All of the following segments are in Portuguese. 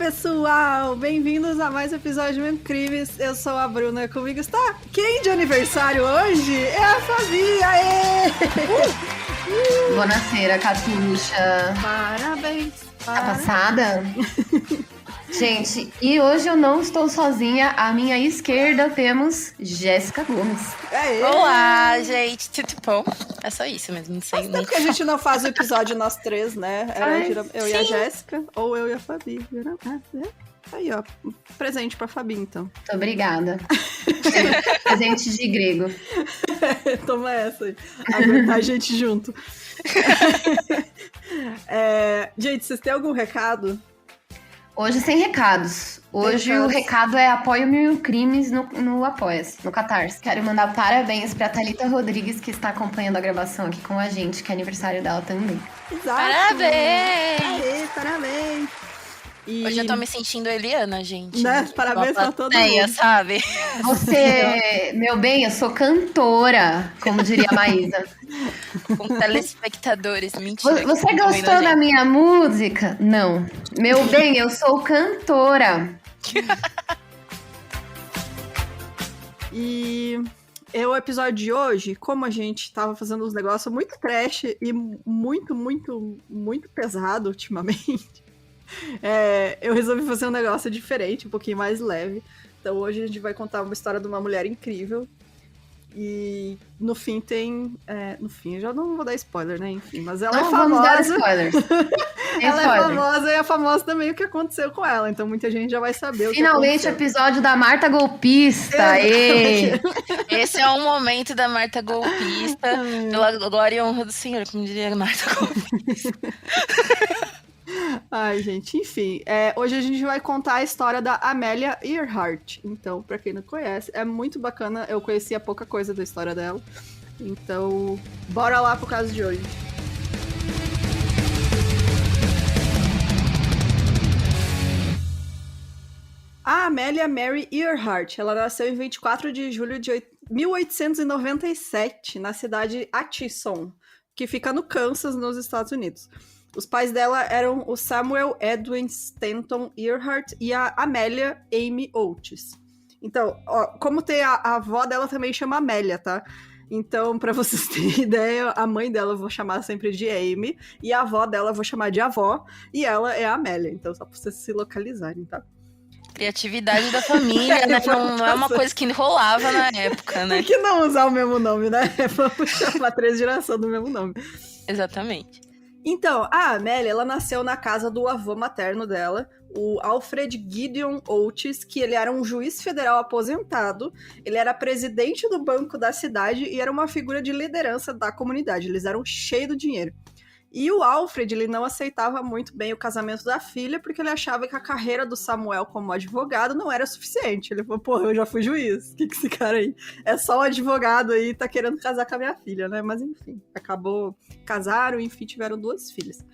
pessoal! Bem-vindos a mais um episódio de Mesmo Crimes. Eu sou a Bruna, comigo está quem de aniversário hoje? É a Fabi! Aê! Buonasera, Catuxa. Parabéns! Tá passada? Gente, e hoje eu não estou sozinha. À minha esquerda temos Jéssica Gomes. Aê! Olá, gente, tudo bom? É só isso mesmo, não sei. Faz tempo que a gente não faz o episódio nós três, né? Era eu e a Jéssica, ou eu e a Fabi. Aí, ó, presente pra Fabi, então. Muito obrigada. Presente de grego. Toma essa aí. Aguentar a gente junto. Gente, vocês têm algum recado? Hoje sem recados. Hoje o recado é apoio Mil Crimes no Apoia-se, no Catarse. Quero mandar parabéns pra Thalita Rodrigues, que está acompanhando a gravação aqui com a gente, que é aniversário dela também. Exato! Parabéns! Aê, parabéns! E... Hoje eu tô me sentindo Eliana, gente. Né? Parabéns pra todo mundo. Sabe? Você, meu bem, eu sou cantora, como diria a Maísa. Com telespectadores, mentira. Você gostou da minha música? Não. Meu bem, eu sou cantora. E o episódio de hoje, como a gente tava fazendo uns negócios muito trash e muito, muito, muito pesado ultimamente, eu resolvi fazer um negócio diferente, um pouquinho mais leve. Então hoje a gente vai contar uma história de uma mulher incrível. E no fim tem... no fim, eu já não vou dar spoiler, né? Enfim, mas ela é famosa. Vamos dar spoilers. Ela é famosa e é famosa também o que aconteceu com ela. Então muita gente já vai saber Finalmente o episódio da Marta Golpista. Esse é um momento da Marta Golpista. Pela glória e honra do Senhor, como diria a Marta Golpista. Ai, gente, enfim. Hoje a gente vai contar a história da Amelia Earhart. Então, pra quem não conhece, é muito bacana. Eu conhecia pouca coisa da história dela. Então, bora lá pro caso de hoje. A Amelia Mary Earhart, ela nasceu em 24 de julho de 1897, na cidade de Atchison, que fica no Kansas, nos Estados Unidos. Os pais dela eram o Samuel Edwin Stanton Earhart e a Amelia Amy Oates. Então, ó, como tem a avó dela também chama Amélia, tá? Então, pra vocês terem ideia, a mãe dela eu vou chamar sempre de Amy, e a avó dela eu vou chamar de avó, e ela é a Amélia. Então, só pra vocês se localizarem, tá? Criatividade da família, né? Não é uma coisa que rolava na época, né? Por que não usar o mesmo nome, né? Vamos chamar 3 gerações do mesmo nome. Exatamente. Então, a Amélia, ela nasceu na casa do avô materno dela, o Alfred Gideon Oates, que ele era um juiz federal aposentado, ele era presidente do banco da cidade e era uma figura de liderança da comunidade, eles eram cheios de dinheiro. E o Alfred, ele não aceitava muito bem o casamento da filha, porque ele achava que a carreira do Samuel como advogado não era suficiente. Ele falou, porra, eu já fui juiz, o que esse cara aí? É só um advogado aí, tá querendo casar com a minha filha, né? Mas enfim, casaram, enfim, tiveram 2 filhas.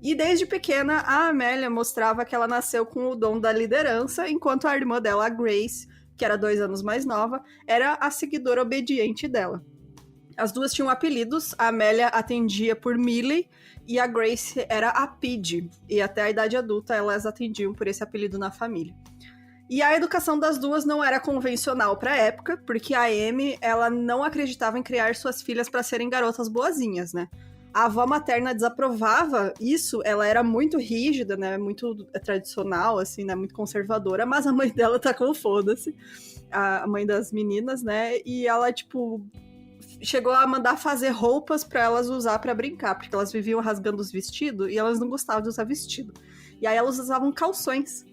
E desde pequena, a Amélia mostrava que ela nasceu com o dom da liderança, enquanto a irmã dela, a Grace, que era 2 anos mais nova, era a seguidora obediente dela. As duas tinham apelidos, a Amélia atendia por Millie e a Grace era a Pidge. E até a idade adulta elas atendiam por esse apelido na família. E a educação das duas não era convencional para a época, porque a Amy ela não acreditava em criar suas filhas para serem garotas boazinhas, né? A avó materna desaprovava isso, ela era muito rígida, né? Muito tradicional, assim, né? Muito conservadora, mas a mãe dela tá com foda-se, a mãe das meninas, né? E ela, tipo... chegou a mandar fazer roupas pra elas usar pra brincar, porque elas viviam rasgando os vestidos e elas não gostavam de usar vestido. E aí elas usavam calções,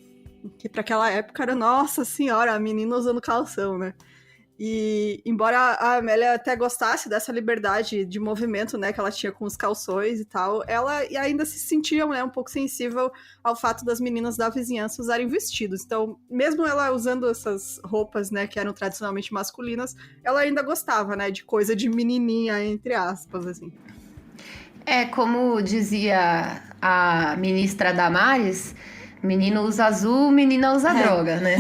que pra aquela época era, nossa senhora, a menina usando calção, né? E embora a Amélia até gostasse dessa liberdade de movimento, né, que ela tinha com os calções e tal, ela ainda se sentia, né, um pouco sensível ao fato das meninas da vizinhança usarem vestidos. Então, mesmo ela usando essas roupas, né, que eram tradicionalmente masculinas, ela ainda gostava, né, de coisa de menininha, entre aspas, assim. Como dizia a ministra Damares, menino usa azul, menina usa droga, né?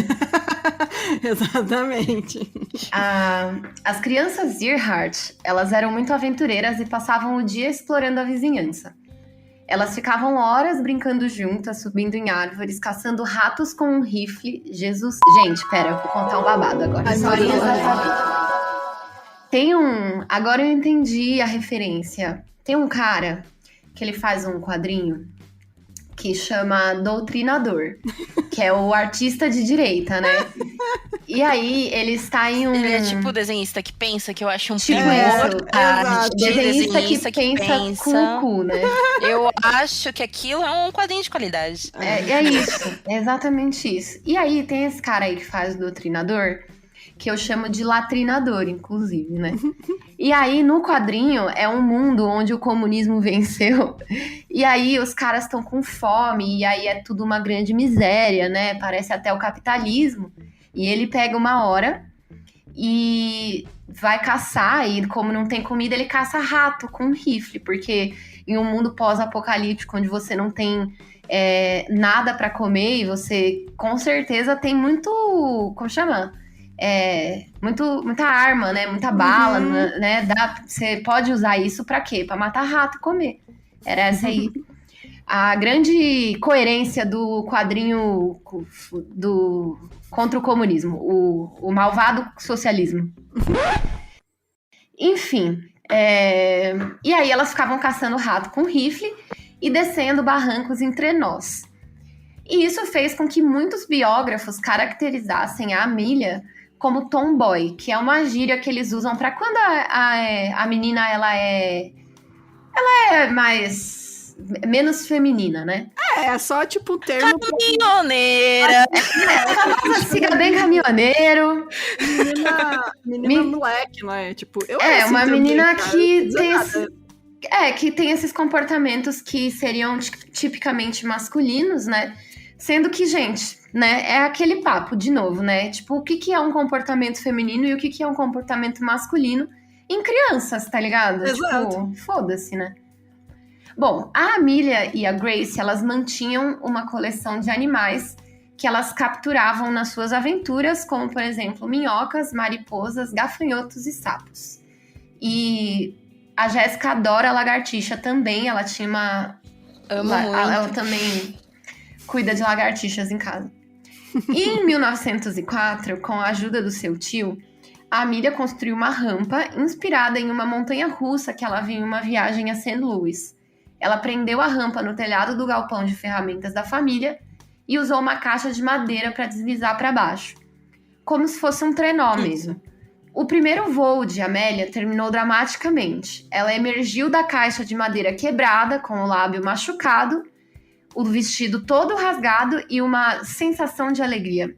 Exatamente. As crianças Earhart, elas eram muito aventureiras e passavam o dia explorando a vizinhança. Elas ficavam horas brincando juntas, subindo em árvores, caçando ratos com um rifle. Jesus. Gente, pera, eu vou contar um babado agora. Ai, meu Deus. Tem um. Agora eu entendi a referência. Tem um cara que ele faz um quadrinho que chama Doutrinador, que é o artista de direita, né? E aí, ele está em um... Ele é tipo o desenhista que pensa, que eu acho um Tipo primor. isso, tá? exato. Desenhista que pensa com o cu, né? Eu acho que aquilo é um quadrinho de qualidade. É isso, é exatamente isso. E aí, tem esse cara aí que faz o Doutrinador, que eu chamo de latrinador, inclusive, né? E aí, no quadrinho, é um mundo onde o comunismo venceu. E aí, os caras estão com fome, e aí é tudo uma grande miséria, né? Parece até o capitalismo. E ele pega uma hora e vai caçar, e como não tem comida, ele caça rato com um rifle, porque em um mundo pós-apocalíptico, onde você não tem nada para comer, e você com certeza tem muito... Como chama? Muita arma, né? Muita bala, né? Você pode usar isso pra quê? Pra matar rato e comer. Era essa aí. A grande coerência do quadrinho contra o comunismo, o malvado socialismo. Enfim, e aí elas ficavam caçando rato com rifle e descendo barrancos entre nós. E isso fez com que muitos biógrafos caracterizassem a Amelia como tomboy, que é uma gíria que eles usam para quando a menina ela é menos feminina, né? É só tipo um termo. Caminhoneira! Siga bem caminhoneiro. Menina moleque, não é? Tipo, uma menina que tem que tem esses comportamentos que seriam tipicamente masculinos, né? Sendo que, gente, né, é aquele papo, de novo, né? Tipo, o que é um comportamento feminino e o que é um comportamento masculino em crianças, tá ligado? Exato. Tipo, foda-se, né? Bom, a Amelia e a Grace, elas mantinham uma coleção de animais que elas capturavam nas suas aventuras, como, por exemplo, minhocas, mariposas, gafanhotos e sapos. E a Jéssica adora lagartixa também, ela tinha uma... Ela também cuida de lagartixas em casa. E em 1904, com a ajuda do seu tio, a Amelia construiu uma rampa inspirada em uma montanha-russa que ela viu em uma viagem a St. Louis. Ela prendeu a rampa no telhado do galpão de ferramentas da família e usou uma caixa de madeira para deslizar para baixo, como se fosse um trenó mesmo. O primeiro voo de Amélia terminou dramaticamente. Ela emergiu da caixa de madeira quebrada, com o lábio machucado, o vestido todo rasgado e uma sensação de alegria.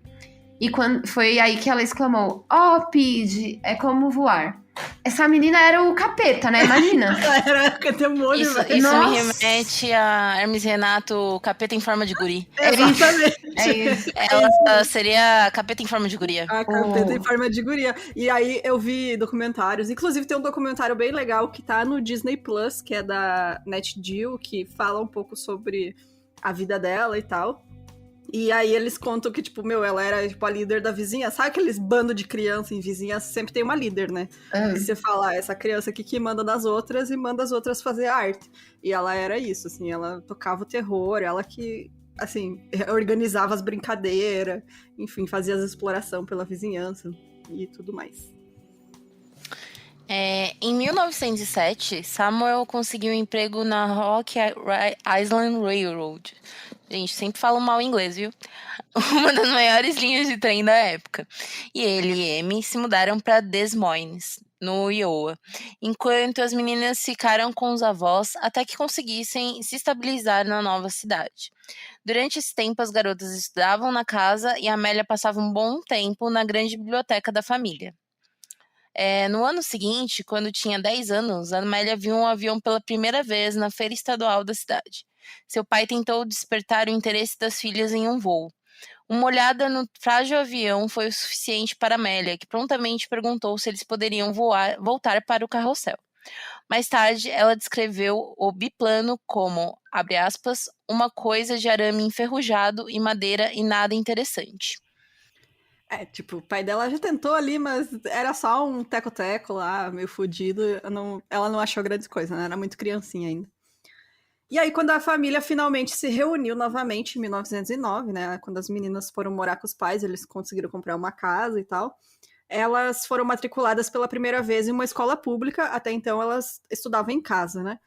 E foi aí que ela exclamou: "Oh, Pidge, é como voar." Essa menina era o capeta, né? Imagina. Era o demônio, Isso me remete a Hermes Renato, capeta em forma de guri. Exatamente. Ela seria capeta em forma de guria. A capeta em forma de guria. E aí eu vi documentários, inclusive tem um documentário bem legal que tá no Disney Plus, que é da NetGeo, que fala um pouco sobre a vida dela e tal. E aí eles contam que, tipo, ela era, tipo, a líder da vizinha. Sabe aqueles bando de criança em vizinhança? Sempre tem uma líder, né? Que você fala, essa criança aqui que manda nas outras e manda as outras fazer arte. E ela era isso, assim, ela tocava o terror, ela que, assim, organizava as brincadeiras, enfim, fazia as exploração pela vizinhança e tudo mais. Em 1907, Samuel conseguiu um emprego na Rock Island Railroad. Gente, sempre falo mal inglês, viu? Uma das maiores linhas de trem da época. E ele e Amy se mudaram para Des Moines, no Iowa, enquanto as meninas ficaram com os avós até que conseguissem se estabilizar na nova cidade. Durante esse tempo, as garotas estudavam na casa e a Amélia passava um bom tempo na grande biblioteca da família. No ano seguinte, quando tinha 10 anos, a Amélia viu um avião pela primeira vez na feira estadual da cidade. Seu pai tentou despertar o interesse das filhas em um voo. Uma olhada no frágil avião foi o suficiente para Amélia, que prontamente perguntou se eles poderiam voltar para o carrossel. Mais tarde, ela descreveu o biplano como, abre aspas, uma coisa de arame enferrujado e madeira e nada interessante. Tipo, o pai dela já tentou ali, mas era só um teco-teco lá, meio fudido. Ela não achou grandes coisas, né? Era muito criancinha ainda. E aí, quando a família finalmente se reuniu novamente em 1909, né? Quando as meninas foram morar com os pais, eles conseguiram comprar uma casa e tal. Elas foram matriculadas pela primeira vez em uma escola pública, até então elas estudavam em casa, né?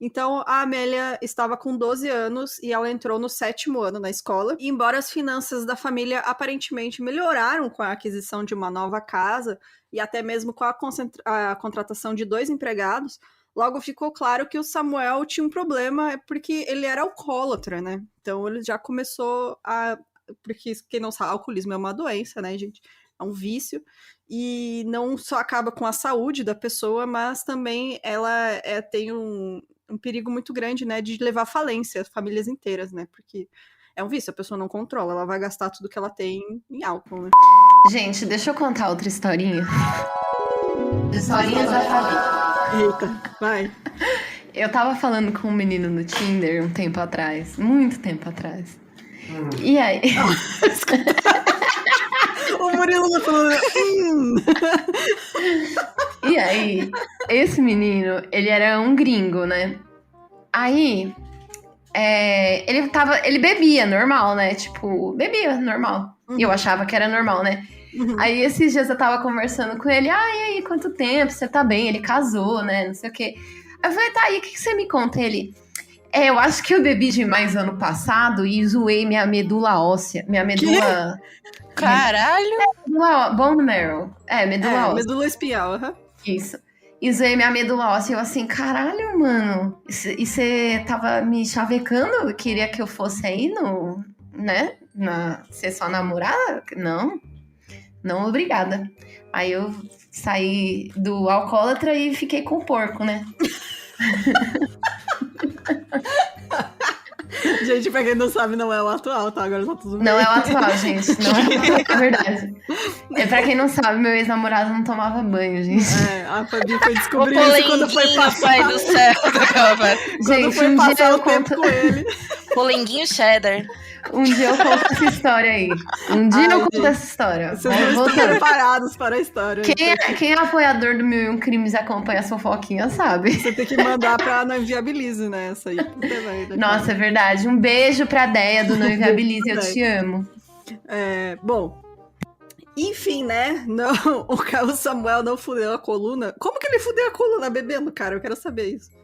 Então, a Amélia estava com 12 anos e ela entrou no 7º ano na escola. E embora as finanças da família aparentemente melhoraram com a aquisição de uma nova casa e até mesmo com a contratação de 2 empregados, logo ficou claro que o Samuel tinha um problema porque ele era alcoólatra, né? Então, ele já começou a... Porque, quem não sabe, alcoolismo é uma doença, né, gente? É um vício. E não só acaba com a saúde da pessoa, mas também ela tem um perigo muito grande, né, de levar à falência famílias inteiras, né, porque é um vício, a pessoa não controla, ela vai gastar tudo que ela tem em álcool, né. Gente, deixa eu contar outra historinha. Historinhas da família. Eita, vai. Eu tava falando com um menino no Tinder um tempo atrás, muito tempo atrás. E aí... O Murilo tá falando... E aí, esse menino, ele era um gringo, né? Aí, ele bebia normal, né? Tipo, bebia normal. E eu achava que era normal, né? Aí, esses dias eu tava conversando com ele. E aí, quanto tempo? Você tá bem? Ele casou, né? Não sei o quê. Aí eu falei, tá, e o que você me conta? Ele... eu acho que eu bebi demais ano passado e zoei minha medula óssea. Minha medula... Caralho! Bone marrow. Medula óssea. Medula espinhal, Isso. E zoei minha medula óssea. Eu assim, caralho, mano. E você tava me chavecando? Queria que eu fosse aí no... Né? Ser só namorada? Não. Não, obrigada. Aí eu saí do alcoólatra e fiquei com o porco, né? Gente, pra quem não sabe, não é o atual, tá? Agora tá tudo bem. Não é o atual, gente. Não é o atual, é verdade. Pra quem não sabe, meu ex-namorado não tomava banho, gente. A Fabi foi descobrir isso quando foi passar. Pai do céu. Quando foi um passar dia eu o tempo conto... com ele. Polenguinho cheddar. Um dia eu conto essa história aí. Eu conto essa história. Vocês não estão preparados para a história. Quem é apoiador do 1001 Crimes e acompanha as fofoquinhas, sabe? Você tem que mandar pra Não Inviabilize, né? Essa aí. Nossa, é verdade. Um beijo pra Deia do Não Inviabilize. Eu te amo. Bom, enfim, né? Não, o Samuel não fudeu a coluna. Como que ele fudeu a coluna bebendo, cara? Eu quero saber isso.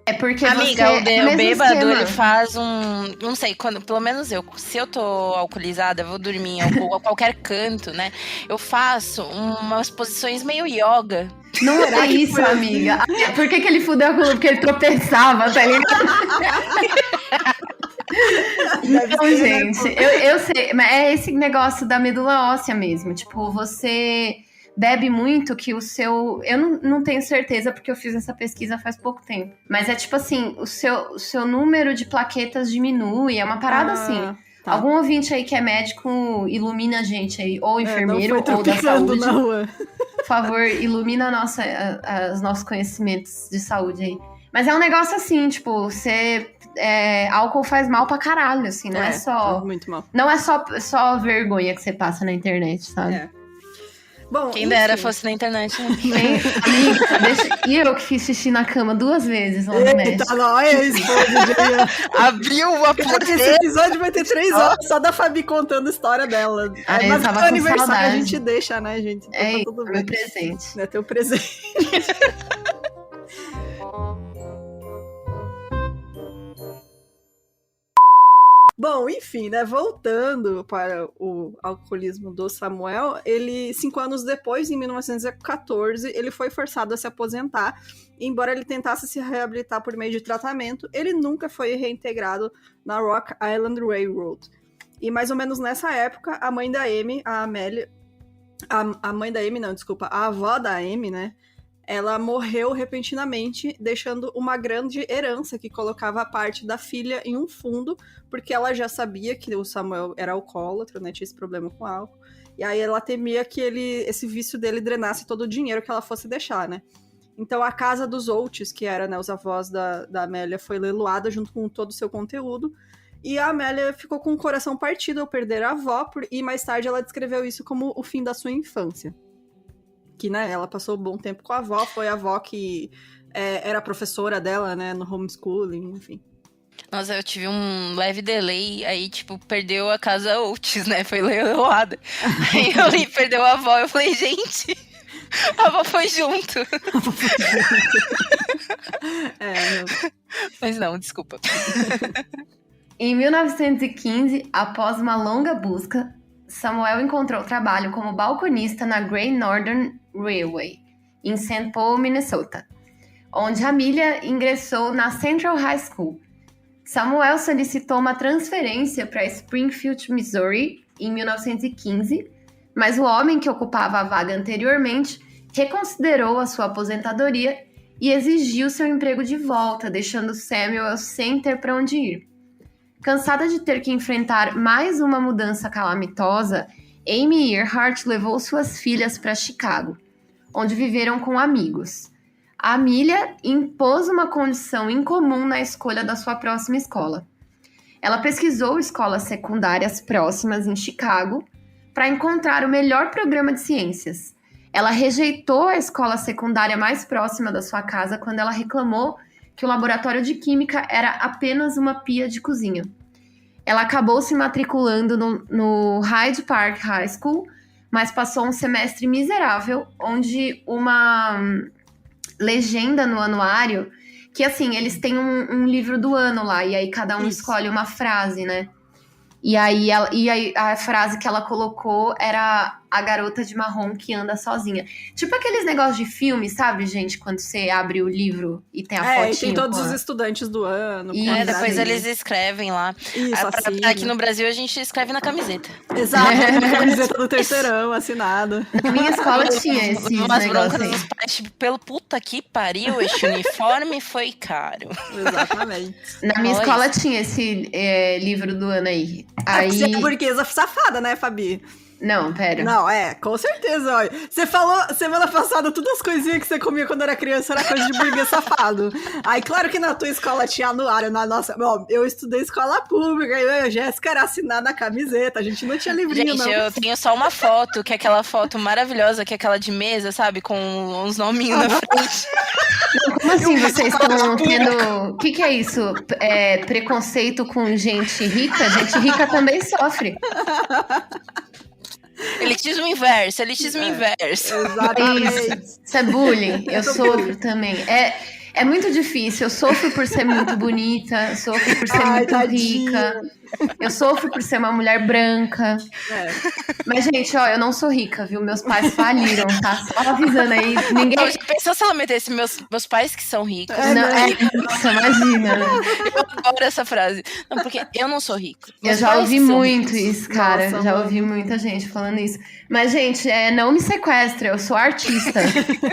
É porque amiga, o bêbado, esquema. Ele faz não sei, pelo menos se eu tô alcoolizada, eu vou dormir em qualquer canto, né? Eu faço umas posições meio yoga. Não é isso, amiga. Por que ele fudeu a coluna? Porque ele tropeçava, tá ligado? Não, gente, eu sei, mas é esse negócio da medula óssea mesmo. Tipo, você bebe muito que o seu... Eu não tenho certeza, porque eu fiz essa pesquisa faz pouco tempo. Mas é tipo assim, o seu número de plaquetas diminui, é uma parada assim. Tá. Algum ouvinte aí que é médico, ilumina a gente aí, ou enfermeiro, ou da saúde. Na rua. Por favor, ilumina os nossos conhecimentos de saúde aí. Mas é um negócio assim, tipo, álcool faz mal pra caralho, assim, não é só... Muito mal. Não é só vergonha que você passa na internet, sabe? Bom, quem dera fosse na internet, né? Amiga, e eu que fiz xixi na cama 2 vezes lá no México. Olha isso, abriu a porteira. Esse episódio vai ter 3 horas só da Fabi contando a história dela. Mas no aniversário saudade. A gente deixa, né, gente? Então tá tudo bem. Meu presente. É teu presente. Bom, enfim, né, voltando para o alcoolismo do Samuel, 5 anos depois, em 1914, ele foi forçado a se aposentar, e embora ele tentasse se reabilitar por meio de tratamento, ele nunca foi reintegrado na Rock Island Railroad. E mais ou menos nessa época, a mãe da Amy, a Amélia, a mãe da Amy, não, desculpa, a avó da Amy, né, ela morreu repentinamente, deixando uma grande herança que colocava a parte da filha em um fundo, porque ela já sabia que o Samuel era alcoólatra, né, tinha esse problema com álcool, e aí ela temia que esse vício dele drenasse todo o dinheiro que ela fosse deixar, né. Então a casa dos Oates, que era, né, os avós da Amélia, foi leiloada junto com todo o seu conteúdo, e a Amélia ficou com o coração partido ao perder a avó, e mais tarde ela descreveu isso como o fim da sua infância. Que, né, ela passou um bom tempo com a avó, foi a avó que era professora dela, né, no homeschooling, enfim. Nossa, eu tive um leve delay, aí, tipo, perdeu a casa Oates, né? Foi leiloada. Aí eu li, perdeu a avó, eu falei, gente, a avó foi junto. Não. Mas não, desculpa. Em 1915, após uma longa busca, Samuel encontrou trabalho como balconista na Great Northern Railway, em St. Paul, Minnesota, onde Amelia ingressou na Central High School. Samuel solicitou uma transferência para Springfield, Missouri, em 1915, mas o homem que ocupava a vaga anteriormente reconsiderou a sua aposentadoria e exigiu seu emprego de volta, deixando Samuel sem ter para onde ir. Cansada de ter que enfrentar mais uma mudança calamitosa, Amy Earhart levou suas filhas para Chicago, onde viveram com amigos. A Amelia impôs uma condição incomum na escolha da sua próxima escola. Ela pesquisou escolas secundárias próximas em Chicago para encontrar o melhor programa de ciências. Ela rejeitou a escola secundária mais próxima da sua casa quando ela reclamou que o laboratório de química era apenas uma pia de cozinha. Ela acabou se matriculando no Hyde Park High School, mas passou um semestre miserável, onde uma legenda no anuário, que assim, eles têm um livro do ano lá, e aí cada um escolhe uma frase, né? E aí a frase que ela colocou era a garota de marrom que anda sozinha. Tipo aqueles negócios de filme, sabe, gente? Quando você abre o livro e tem a fotinha. E tem todos os estudantes do ano. Depois eles escrevem lá. Isso, aqui no Brasil a gente escreve na camiseta. Exato, na camiseta do terceirão, assinado. Na minha escola tinha esse umas negócio broncas aí. dos pais, tipo, pelo puta que pariu, este uniforme foi caro. Exatamente. Na minha escola tinha esse livro do ano aí. Você é burguesa safada, né, Fabi? Não, pera. Não, com certeza, olha. Você falou semana passada todas as coisinhas que você comia quando era criança era coisa de burguês safado. Aí, claro que na tua escola tinha anuário, na nossa... Bom, eu estudei escola pública, e a Jéssica era assinada na camiseta, a gente não tinha livrinho, gente, não. Eu tenho só uma foto, que é aquela foto maravilhosa, que é aquela de mesa, sabe? Com uns nominhos na frente. Como assim vocês estão tendo... O que é isso? Preconceito com gente rica? Gente rica também sofre. Elitismo inverso, elitismo inverso. Exatamente. Isso é bullying. Eu sofro também. É muito difícil. Eu sofro por ser muito bonita, sofro por ser muito rica. Eu sofro por ser uma mulher branca. Mas, gente, eu não sou rica, viu? Meus pais faliram, tá? Só avisando aí. Ninguém... Já pensou se ela metesse meus pais que são ricos? Nossa, imagina. Eu adoro essa frase. Não, porque eu não sou rico. Eu já ouvi muito isso, cara. Nossa, já ouvi muita gente falando isso. Mas, gente, não me sequestra. Eu sou artista.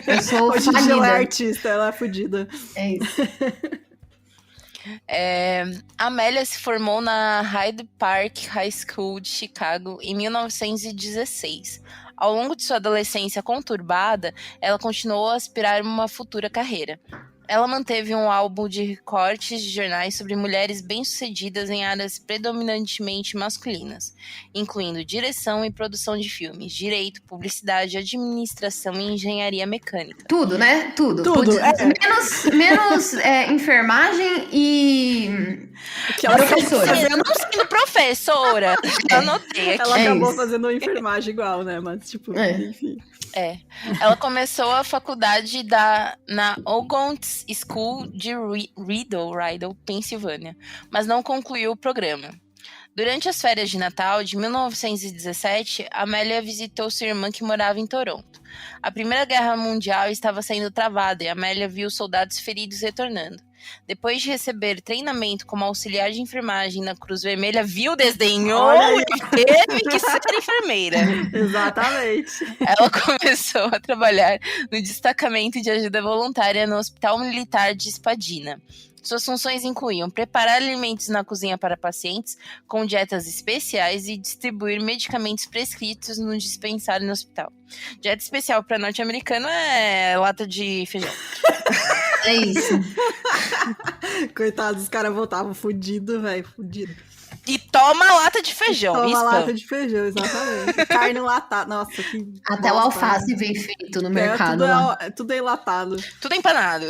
Eu sou hoje falida. Ela é artista, ela é fodida. É isso. Amélia se formou na Hyde Park High School de Chicago em 1916. Ao longo de sua adolescência conturbada, ela continuou a aspirar uma futura carreira. Ela manteve um álbum de recortes de jornais sobre mulheres bem-sucedidas em áreas predominantemente masculinas, incluindo direção e produção de filmes, direito, publicidade, administração e engenharia mecânica. Tudo, né? Tudo. Menos enfermagem e professora. Eu não sendo professora. Anotei aqui. Ela acabou fazendo enfermagem igual, né? Mas, enfim. Ela começou a faculdade na Ogontz School de Riddle, Pensilvânia, mas não concluiu o programa. Durante as férias de Natal de 1917, Amélia visitou sua irmã que morava em Toronto. A Primeira Guerra Mundial estava sendo travada e Amélia viu soldados feridos retornando. Depois de receber treinamento como auxiliar de enfermagem na Cruz Vermelha, desdenhou e teve que ser enfermeira. Exatamente. Ela começou a trabalhar no destacamento de ajuda voluntária no Hospital Militar de Spadina. Suas funções incluíam preparar alimentos na cozinha para pacientes com dietas especiais e distribuir medicamentos prescritos no dispensário no hospital. Dieta especial para norte-americano é lata de feijão. É isso. Coitados, os caras voltavam fudido, velho, fudido. E toma lata de feijão. Toma lata de feijão, exatamente. Carne enlatada. Nossa, que... Até o alface vem feito no mercado. Tudo é enlatado. Tudo empanado.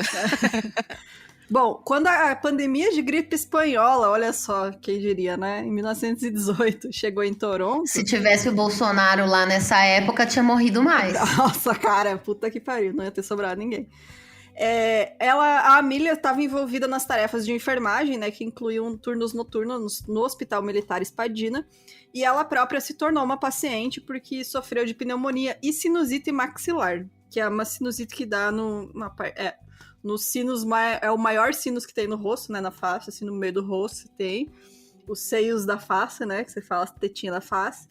Bom, quando a pandemia de gripe espanhola, olha só, quem diria, né? Em 1918, chegou em Toronto. Se tivesse o Bolsonaro lá nessa época, tinha morrido mais. Nossa, cara, puta que pariu, não ia ter sobrado ninguém. A Amelia estava envolvida nas tarefas de enfermagem, né, que incluíam turnos noturnos no Hospital Militar Espadina, e ela própria se tornou uma paciente porque sofreu de pneumonia e sinusite maxilar, que é uma sinusite que dá nos sinos, é o maior sinus que tem no rosto, né, na face, assim, no meio do rosto tem os seios da face, né, que você fala, a tetinha da face.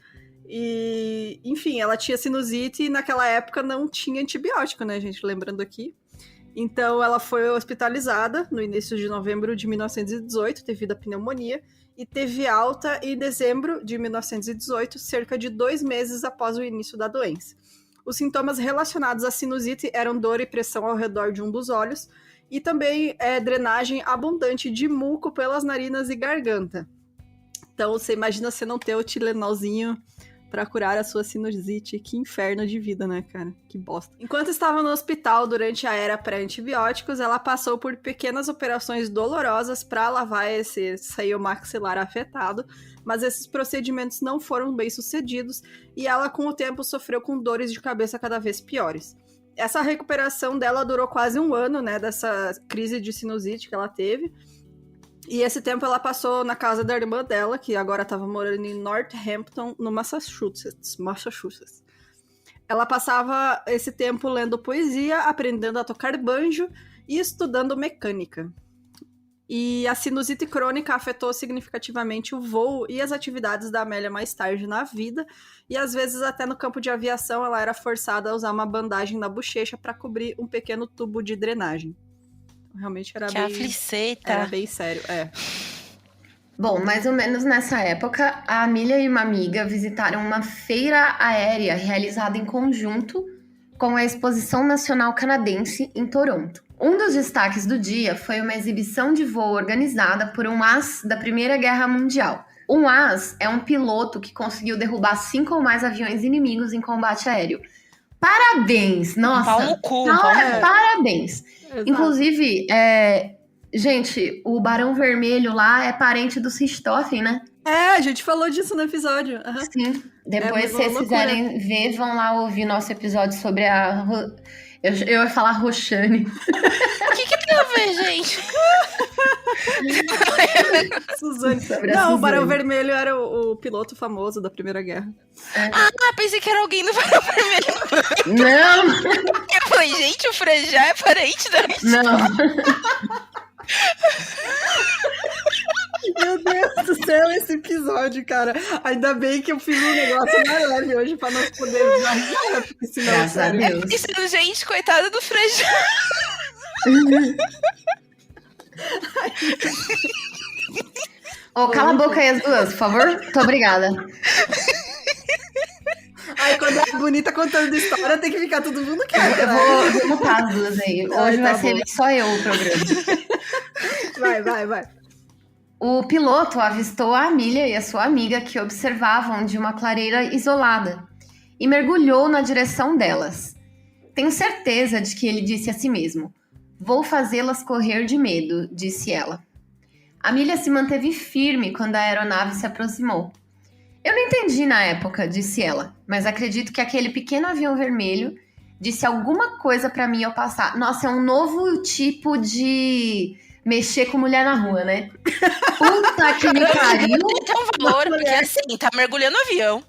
E, enfim, ela tinha sinusite e naquela época não tinha antibiótico, né, gente, lembrando aqui. Então, ela foi hospitalizada no início de novembro de 1918, devido à pneumonia, e teve alta em dezembro de 1918, cerca de 2 meses após o início da doença. Os sintomas relacionados à sinusite eram dor e pressão ao redor de um dos olhos, e também drenagem abundante de muco pelas narinas e garganta. Então, você imagina você não ter o Tilenolzinho para curar a sua sinusite. Que inferno de vida, né, cara? Que bosta. Enquanto estava no hospital durante a era pré-antibióticos, ela passou por pequenas operações dolorosas para lavar esse seio maxilar afetado, mas esses procedimentos não foram bem sucedidos e ela, com o tempo, sofreu com dores de cabeça cada vez piores. Essa recuperação dela durou quase 1 ano, né, dessa crise de sinusite que ela teve. E esse tempo ela passou na casa da irmã dela, que agora estava morando em Northampton, no Massachusetts. Ela passava esse tempo lendo poesia, aprendendo a tocar banjo e estudando mecânica. E a sinusite crônica afetou significativamente o voo e as atividades da Amélia mais tarde na vida, e às vezes até no campo de aviação ela era forçada a usar uma bandagem na bochecha para cobrir um pequeno tubo de drenagem. Realmente era bem sério, Bom, mais ou menos nessa época, a Amelia e uma amiga visitaram uma feira aérea realizada em conjunto com a Exposição Nacional Canadense em Toronto. Um dos destaques do dia foi uma exibição de voo organizada por um as da Primeira Guerra Mundial. Um as é um piloto que conseguiu derrubar 5 ou mais aviões inimigos em combate aéreo. Parabéns! Nossa! Pau no cu, parabéns! Exato. Inclusive, gente, o Barão Vermelho lá é parente do Richthofen, né? A gente falou disso no episódio. Uhum. Sim. Depois, se uma vocês loucura. quiserem ver, vão lá ouvir nosso episódio sobre a... Eu ia falar Roxane. O que tem a ver, gente? Suzane. Sobre a Não, Suzane. o Barão Vermelho era o piloto famoso da Primeira Guerra. Ah, pensei que era alguém do Barão Vermelho. Não! Eu falei, gente, o Frejá é parente da... Não! Meu Deus do céu, esse episódio, cara. Ainda bem que eu fiz um negócio mais leve hoje pra nós podermos usar, porque senão, Graças a sério. Deus. Isso, gente, coitada do Frejá. Ô, cala a boca aí as duas, por favor. Muito obrigada. Aí quando é bonita contando história, tem que ficar todo mundo quieto, Eu né? vou mutar as duas aí. Hoje Ai, tá vai ser bom. só eu o programa. Vai. O piloto avistou a Amelia e a sua amiga que observavam de uma clareira isolada e mergulhou na direção delas. Tenho certeza de que ele disse a si mesmo: "Vou fazê-las correr de medo", disse ela. Amelia se manteve firme quando a aeronave se aproximou. "Eu não entendi na época", disse ela, "mas acredito que aquele pequeno avião vermelho disse alguma coisa pra mim ao passar." Nossa, é um novo tipo de mexer com mulher na rua, né? Puta que me pariu. Tem um valor, porque assim, tá mergulhando o avião.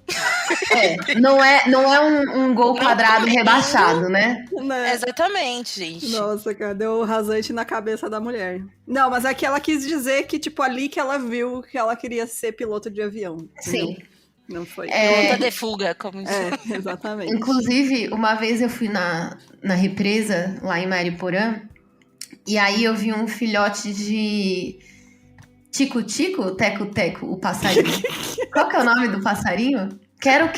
Não é um gol quadrado rebaixado, né? Né? Exatamente, gente. Nossa, cara, deu rasante na cabeça da mulher. Não, mas aqui ela quis dizer que, tipo, ali que ela viu que ela queria ser piloto de avião. Sim. Entendeu? Não foi. Pilota de fuga, como diz. Exatamente. Inclusive, uma vez eu fui na represa, lá em Mariporã, e aí eu vi um filhote de tico-tico, teco-teco, o passarinho. Qual que é o nome do passarinho? Quero.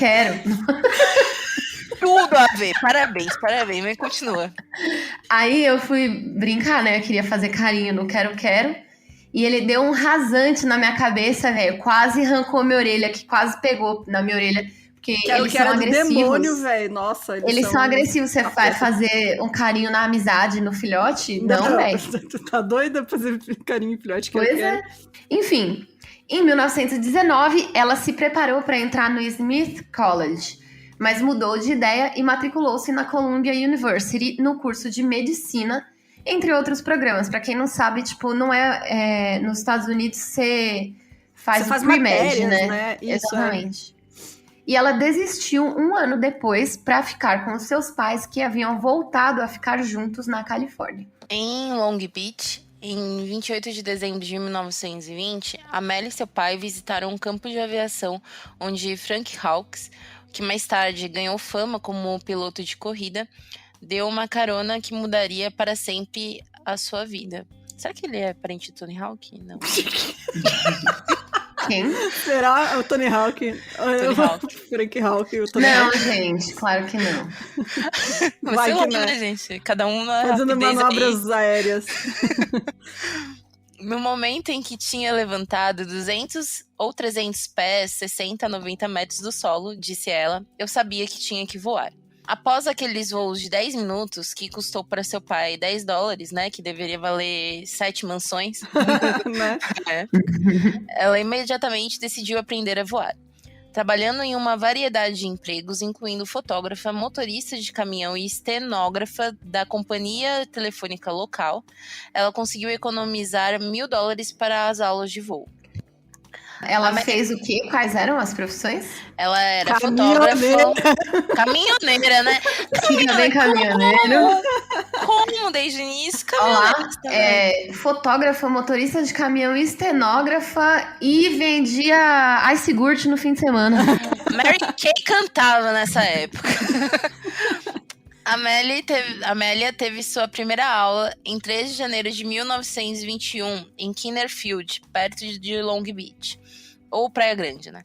Tudo a ver. Parabéns, mas continua. Aí eu fui brincar, né? Eu queria fazer carinho no quero. E ele deu um rasante na minha cabeça, velho. Quase arrancou minha orelha, que quase pegou na minha orelha. Porque Porque Que era o eles que são era do agressivos. demônio, velho. Nossa, Eles são agressivos. Você vai fazer um carinho na amizade, no filhote? Não, velho. Tu tá doida pra fazer carinho em filhote? Que Pois eu quero. é. Enfim, em 1919, ela se preparou para entrar no Smith College, mas mudou de ideia e matriculou-se na Columbia University no curso de medicina, entre outros programas. Para quem não sabe, tipo, não é nos Estados Unidos você faz o pre-med, matérias, né? Isso, exatamente. E ela desistiu um ano depois para ficar com os seus pais, que haviam voltado a ficar juntos na Califórnia. Em Long Beach, em 28 de dezembro de 1920, Amélia e seu pai visitaram um campo de aviação onde Frank Hawks, que mais tarde ganhou fama como piloto de corrida, deu uma carona que mudaria para sempre a sua vida. Será que ele é parente de Tony Hawk? Não. Quem? Será o Tony Hawk? Frank Hawk, o Tony Hawk. Gente, claro que não. Vai que não, né, gente? Cada um na fazendo manobras aéreas. No momento em que tinha levantado 200 ou 300 pés, 60 a 90 metros do solo, disse ela, eu sabia que tinha que voar. Após aqueles voos de 10 minutos, que custou para seu pai $10, né, que deveria valer 7 mansões, né? Ela imediatamente decidiu aprender a voar. Trabalhando em uma variedade de empregos, incluindo fotógrafa, motorista de caminhão e estenógrafa da companhia telefônica local, ela conseguiu economizar $1.000 para as aulas de voo. Ela fez o quê? Quais eram as profissões? Ela era fotógrafa, caminhoneira, né? Fica bem caminhoneiro. Como desde o início? Olá, fotógrafa, motorista de caminhão, estenógrafa e vendia iogurte no fim de semana. Mary Kay cantava nessa época. Amélia teve sua primeira aula em 3 de janeiro de 1921 em Kinnerfield, perto de Long Beach. Ou Praia Grande, né?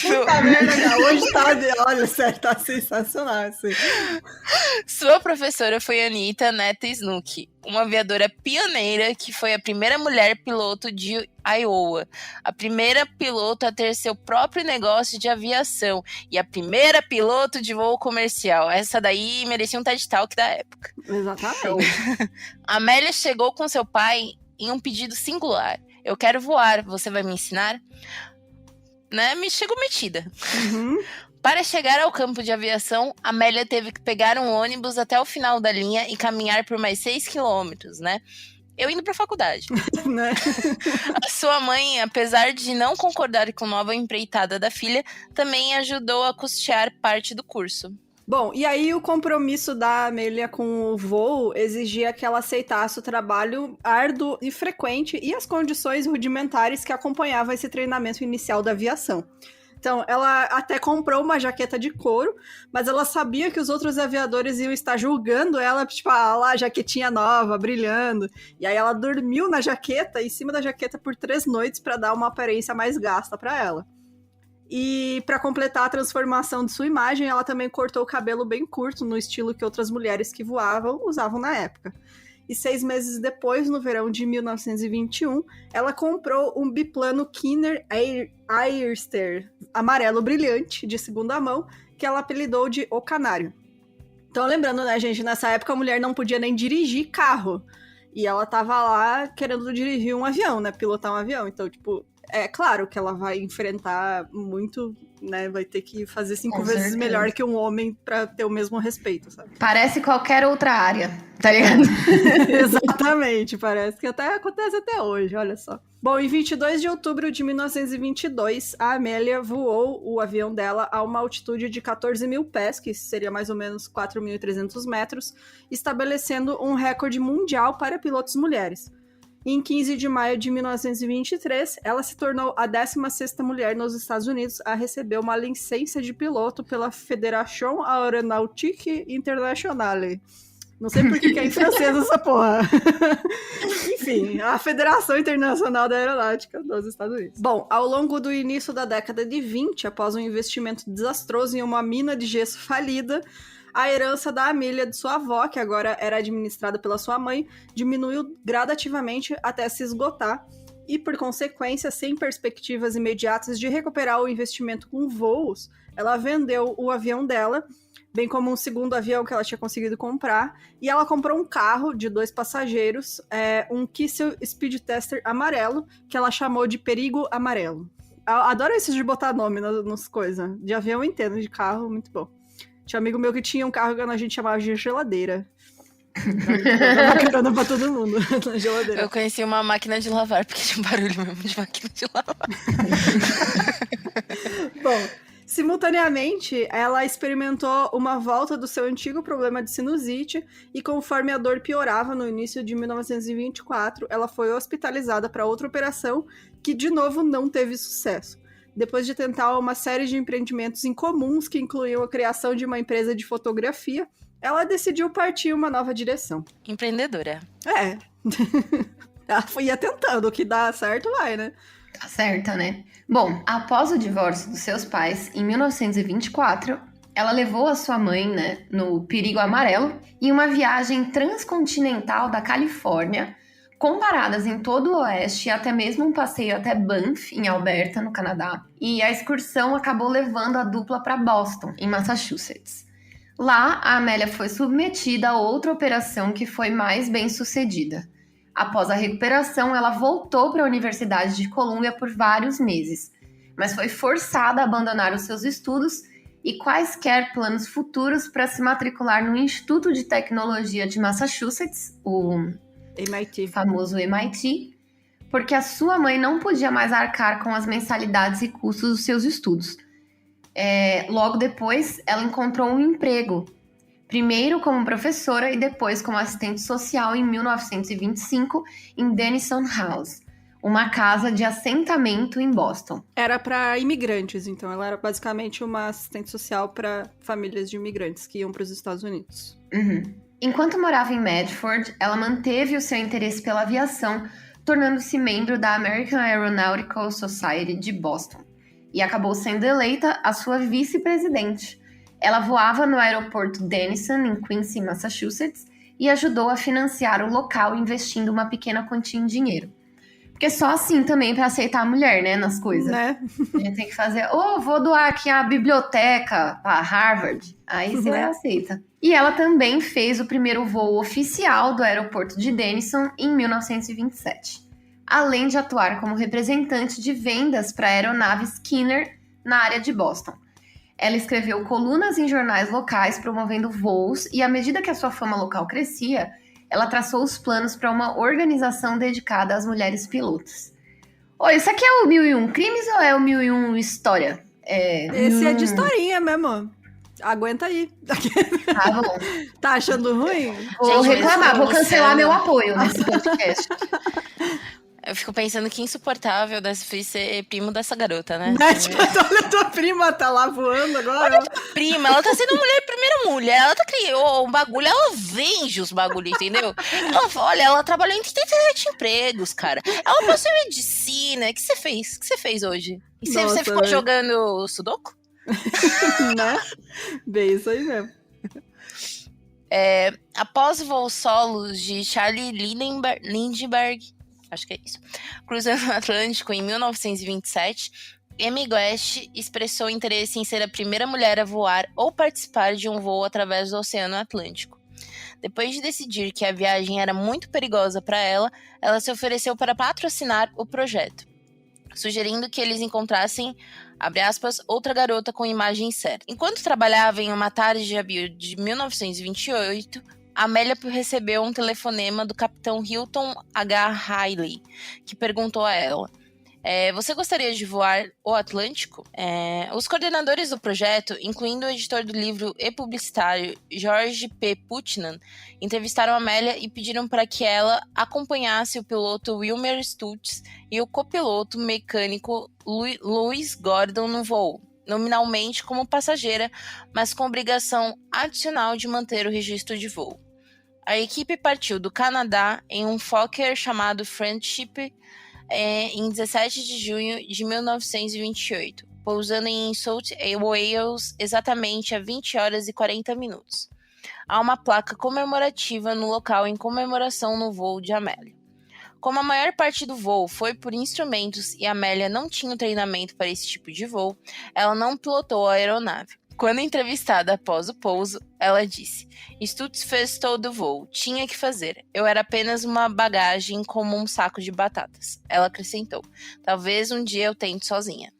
Puta merda, hoje tá... Olha, sério, tá sensacional, assim. Sua professora foi Anita Netta Snook, uma aviadora pioneira que foi a primeira mulher piloto de Iowa, a primeira piloto a ter seu próprio negócio de aviação e a primeira piloto de voo comercial. Essa daí merecia um TED Talk da época. Exatamente. Amélia chegou com seu pai em um pedido singular. Eu quero voar, você vai me ensinar? Né? Me chegou metida. Uhum. Para chegar ao campo de aviação, Amélia teve que pegar um ônibus até o final da linha e caminhar por mais 6 quilômetros, né? Eu indo pra faculdade. Né? A sua mãe, apesar de não concordar com a nova empreitada da filha, também ajudou a custear parte do curso. Bom, e aí o compromisso da Amélia com o voo exigia que ela aceitasse o trabalho árduo e frequente e as condições rudimentares que acompanhavam esse treinamento inicial da aviação. Então, ela até comprou uma jaqueta de couro, mas ela sabia que os outros aviadores iam estar julgando ela, tipo, lá, a jaquetinha nova, brilhando. E aí ela dormiu na jaqueta, em cima da jaqueta, por 3 noites para dar uma aparência mais gasta para ela. E para completar a transformação de sua imagem, ela também cortou o cabelo bem curto, no estilo que outras mulheres que voavam usavam na época. E 6 meses depois, no verão de 1921, ela comprou um biplano Kinner Airster amarelo brilhante, de segunda mão, que ela apelidou de O Canário. Então, lembrando, né, gente, nessa época a mulher não podia nem dirigir carro. E ela tava lá querendo dirigir um avião, né, pilotar um avião. Então, tipo, é claro que ela vai enfrentar muito, né? Vai ter que fazer 5 vezes melhor que um homem pra ter o mesmo respeito, sabe? Parece qualquer outra área, tá ligado? Exatamente, parece que até acontece até hoje, olha só. Bom, em 22 de outubro de 1922, a Amélia voou o avião dela a uma altitude de 14 mil pés, que seria mais ou menos 4.300 metros, estabelecendo um recorde mundial para pilotos mulheres. Em 15 de maio de 1923, ela se tornou a 16ª mulher nos Estados Unidos a receber uma licença de piloto pela Fédération Aéronautique Internationale. Não sei por que é em francês essa porra. Enfim, a Federação Internacional da Aeronáutica dos Estados Unidos. Bom, ao longo do início da década de 20, após um investimento desastroso em uma mina de gesso falida, a herança da Amélia de sua avó, que agora era administrada pela sua mãe, diminuiu gradativamente até se esgotar. e, por consequência, sem perspectivas imediatas de recuperar o investimento com voos, ela vendeu o avião dela, bem como um segundo avião que ela tinha conseguido comprar, e ela comprou um carro de 2 passageiros, um Kissel Speedtaster amarelo, que ela chamou de Perigo Amarelo. Eu adoro isso de botar nome nas coisas. De avião eu entendo, de carro, muito bom. Tinha um amigo meu que tinha um carro que a gente chamava de geladeira. Tava quebrando pra todo mundo na geladeira. Eu conheci uma máquina de lavar, porque tinha um barulho mesmo de máquina de lavar. Bom, simultaneamente, ela experimentou uma volta do seu antigo problema de sinusite e conforme a dor piorava no início de 1924, ela foi hospitalizada para outra operação que, de novo, não teve sucesso. Depois de tentar uma série de empreendimentos incomuns que incluíam a criação de uma empresa de fotografia, ela decidiu partir uma nova direção. Empreendedora. Ela ia tentando, o que dá certo vai, né? Tá certa, né? Bom, após o divórcio dos seus pais, em 1924, ela levou a sua mãe, né, no Perigo Amarelo, em uma viagem transcontinental da Califórnia, com paradas em todo o oeste e até mesmo um passeio até Banff, em Alberta, no Canadá. E a excursão acabou levando a dupla para Boston, em Massachusetts. Lá, a Amélia foi submetida a outra operação que foi mais bem sucedida. Após a recuperação, ela voltou para a Universidade de Columbia por vários meses, mas foi forçada a abandonar os seus estudos e quaisquer planos futuros para se matricular no Instituto de Tecnologia de Massachusetts, o MIT. famoso MIT, porque a sua mãe não podia mais arcar com as mensalidades e custos dos seus estudos. Logo depois, ela encontrou um emprego, primeiro como professora e depois como assistente social em 1925 em Denison House, uma casa de assentamento em Boston. Era para imigrantes, então ela era basicamente uma assistente social para famílias de imigrantes que iam para os Estados Unidos. Uhum. Enquanto morava em Medford, ela manteve o seu interesse pela aviação, tornando-se membro da American Aeronautical Society de Boston e acabou sendo eleita a sua vice-presidente. Ela voava no aeroporto Denison, em Quincy, Massachusetts, e ajudou a financiar o local investindo uma pequena quantia em dinheiro. Porque só assim também para aceitar a mulher, né, nas coisas. Né? A gente tem que fazer, vou doar aqui a biblioteca para Harvard. Aí você aceita. E ela também fez o primeiro voo oficial do aeroporto de Denison em 1927. Além de atuar como representante de vendas para a aeronave Skinner na área de Boston. Ela escreveu colunas em jornais locais promovendo voos e, à medida que a sua fama local crescia, ela traçou os planos para uma organização dedicada às mulheres pilotos. Isso aqui é o 1001 Crimes ou é o 1001 História? Esse é de historinha mesmo. Aguenta aí. Tá bom. Tá achando ruim? Vou Gente, reclamar, vou cancelar Luciano. meu apoio nesse podcast. Eu fico pensando que insuportável deve ser primo dessa garota, né? Olha, tua prima tá lá voando agora. Prima, ela tá sendo primeira mulher, ela tá criou um bagulho, ela vende os bagulhos, entendeu? Ela trabalhou em 37 empregos, cara. Ela passou em medicina. O que você fez? O que você fez hoje? E você ficou jogando sudoku? Né? Bem isso aí mesmo. Após voos solos de Charlie Lindbergh, acho que é isso, cruzando o Atlântico em 1927, Amy West expressou interesse em ser a primeira mulher a voar ou participar de um voo através do Oceano Atlântico. Depois de decidir que a viagem era muito perigosa para ela, ela se ofereceu para patrocinar o projeto, sugerindo que eles encontrassem, abre aspas, outra garota com imagem certa. Enquanto trabalhava em uma tarde de abril de 1928, Amélia recebeu um telefonema do capitão Hilton H. Riley, que perguntou a ela: você gostaria de voar o Atlântico? Os coordenadores do projeto, incluindo o editor do livro e publicitário George P. Putnam, entrevistaram Amélia e pediram para que ela acompanhasse o piloto Wilmer Stutz e o copiloto mecânico Louis Gordon no voo, nominalmente como passageira, mas com obrigação adicional de manter o registro de voo. A equipe partiu do Canadá em um Fokker chamado Friendship em 17 de junho de 1928, pousando em South Wales exatamente a 20 horas e 40 minutos. Há uma placa comemorativa no local em comemoração no voo de Amélia. Como a maior parte do voo foi por instrumentos e Amélia não tinha um treinamento para esse tipo de voo, ela não pilotou a aeronave. Quando entrevistada após o pouso, ela disse: Stutz fez todo o voo, tinha que fazer. Eu era apenas uma bagagem como um saco de batatas. Ela acrescentou: talvez um dia eu tente sozinha.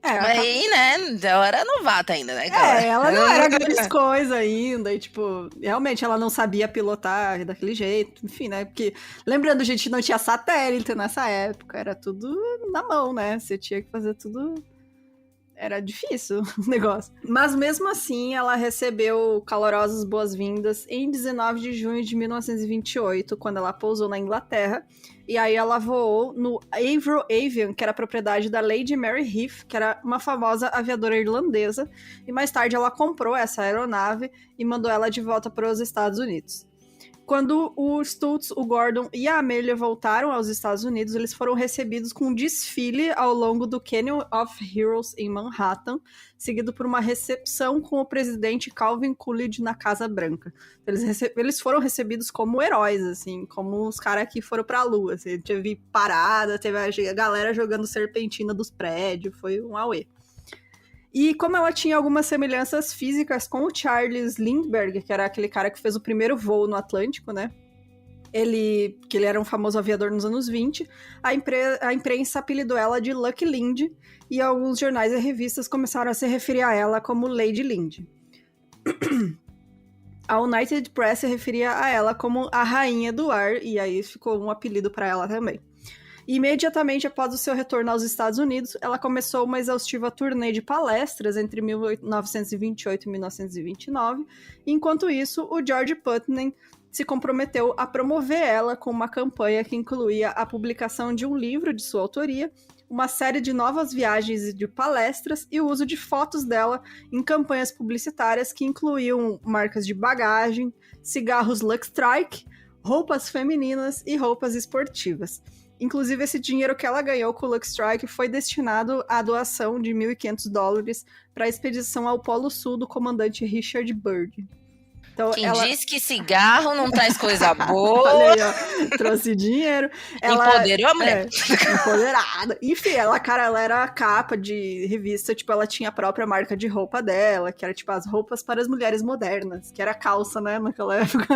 Mas aí, né, ela era novata ainda, né, cara? Ela não era grandes coisas ainda, e tipo, realmente ela não sabia pilotar daquele jeito, enfim, né, porque, lembrando, gente, não tinha satélite nessa época, era tudo na mão, né, você tinha que fazer tudo, era difícil o negócio. Mas mesmo assim, ela recebeu calorosas boas-vindas em 19 de junho de 1928, quando ela pousou na Inglaterra. E aí ela voou no Avro Avian, que era propriedade da Lady Mary Heath, que era uma famosa aviadora irlandesa. E mais tarde ela comprou essa aeronave e mandou ela de volta para os Estados Unidos. Quando o Stutz, o Gordon e a Amelia voltaram aos Estados Unidos, eles foram recebidos com um desfile ao longo do Canyon of Heroes em Manhattan, seguido por uma recepção com o presidente Calvin Coolidge na Casa Branca. Eles foram recebidos como heróis, assim, como os caras que foram pra lua. Assim, teve parada, teve a galera jogando serpentina dos prédios, foi um auê. E como ela tinha algumas semelhanças físicas com o Charles Lindbergh, que era aquele cara que fez o primeiro voo no Atlântico, né? Que ele era um famoso aviador nos anos 20, a imprensa apelidou ela de Lucky Lind, e alguns jornais e revistas começaram a se referir a ela como Lady Lind. A United Press se referia a ela como a Rainha do Ar, e aí ficou um apelido para ela também. Imediatamente após o seu retorno aos Estados Unidos, ela começou uma exaustiva turnê de palestras entre 1928 e 1929. Enquanto isso, o George Putnam se comprometeu a promover ela com uma campanha que incluía a publicação de um livro de sua autoria, uma série de novas viagens e de palestras e o uso de fotos dela em campanhas publicitárias que incluíam marcas de bagagem, cigarros Lucky Strike, roupas femininas e roupas esportivas. Inclusive, esse dinheiro que ela ganhou com o Lucky Strike foi destinado à doação de $1.500 para a expedição ao Polo Sul do comandante Richard Byrd. Então, Quem diz que cigarro não traz coisa boa. Olha aí, ó, trouxe dinheiro. Empoderou a mulher. Empoderada. Enfim, ela era a capa de revista, tipo, ela tinha a própria marca de roupa dela, que era tipo as roupas para as mulheres modernas, que era calça, né, naquela época.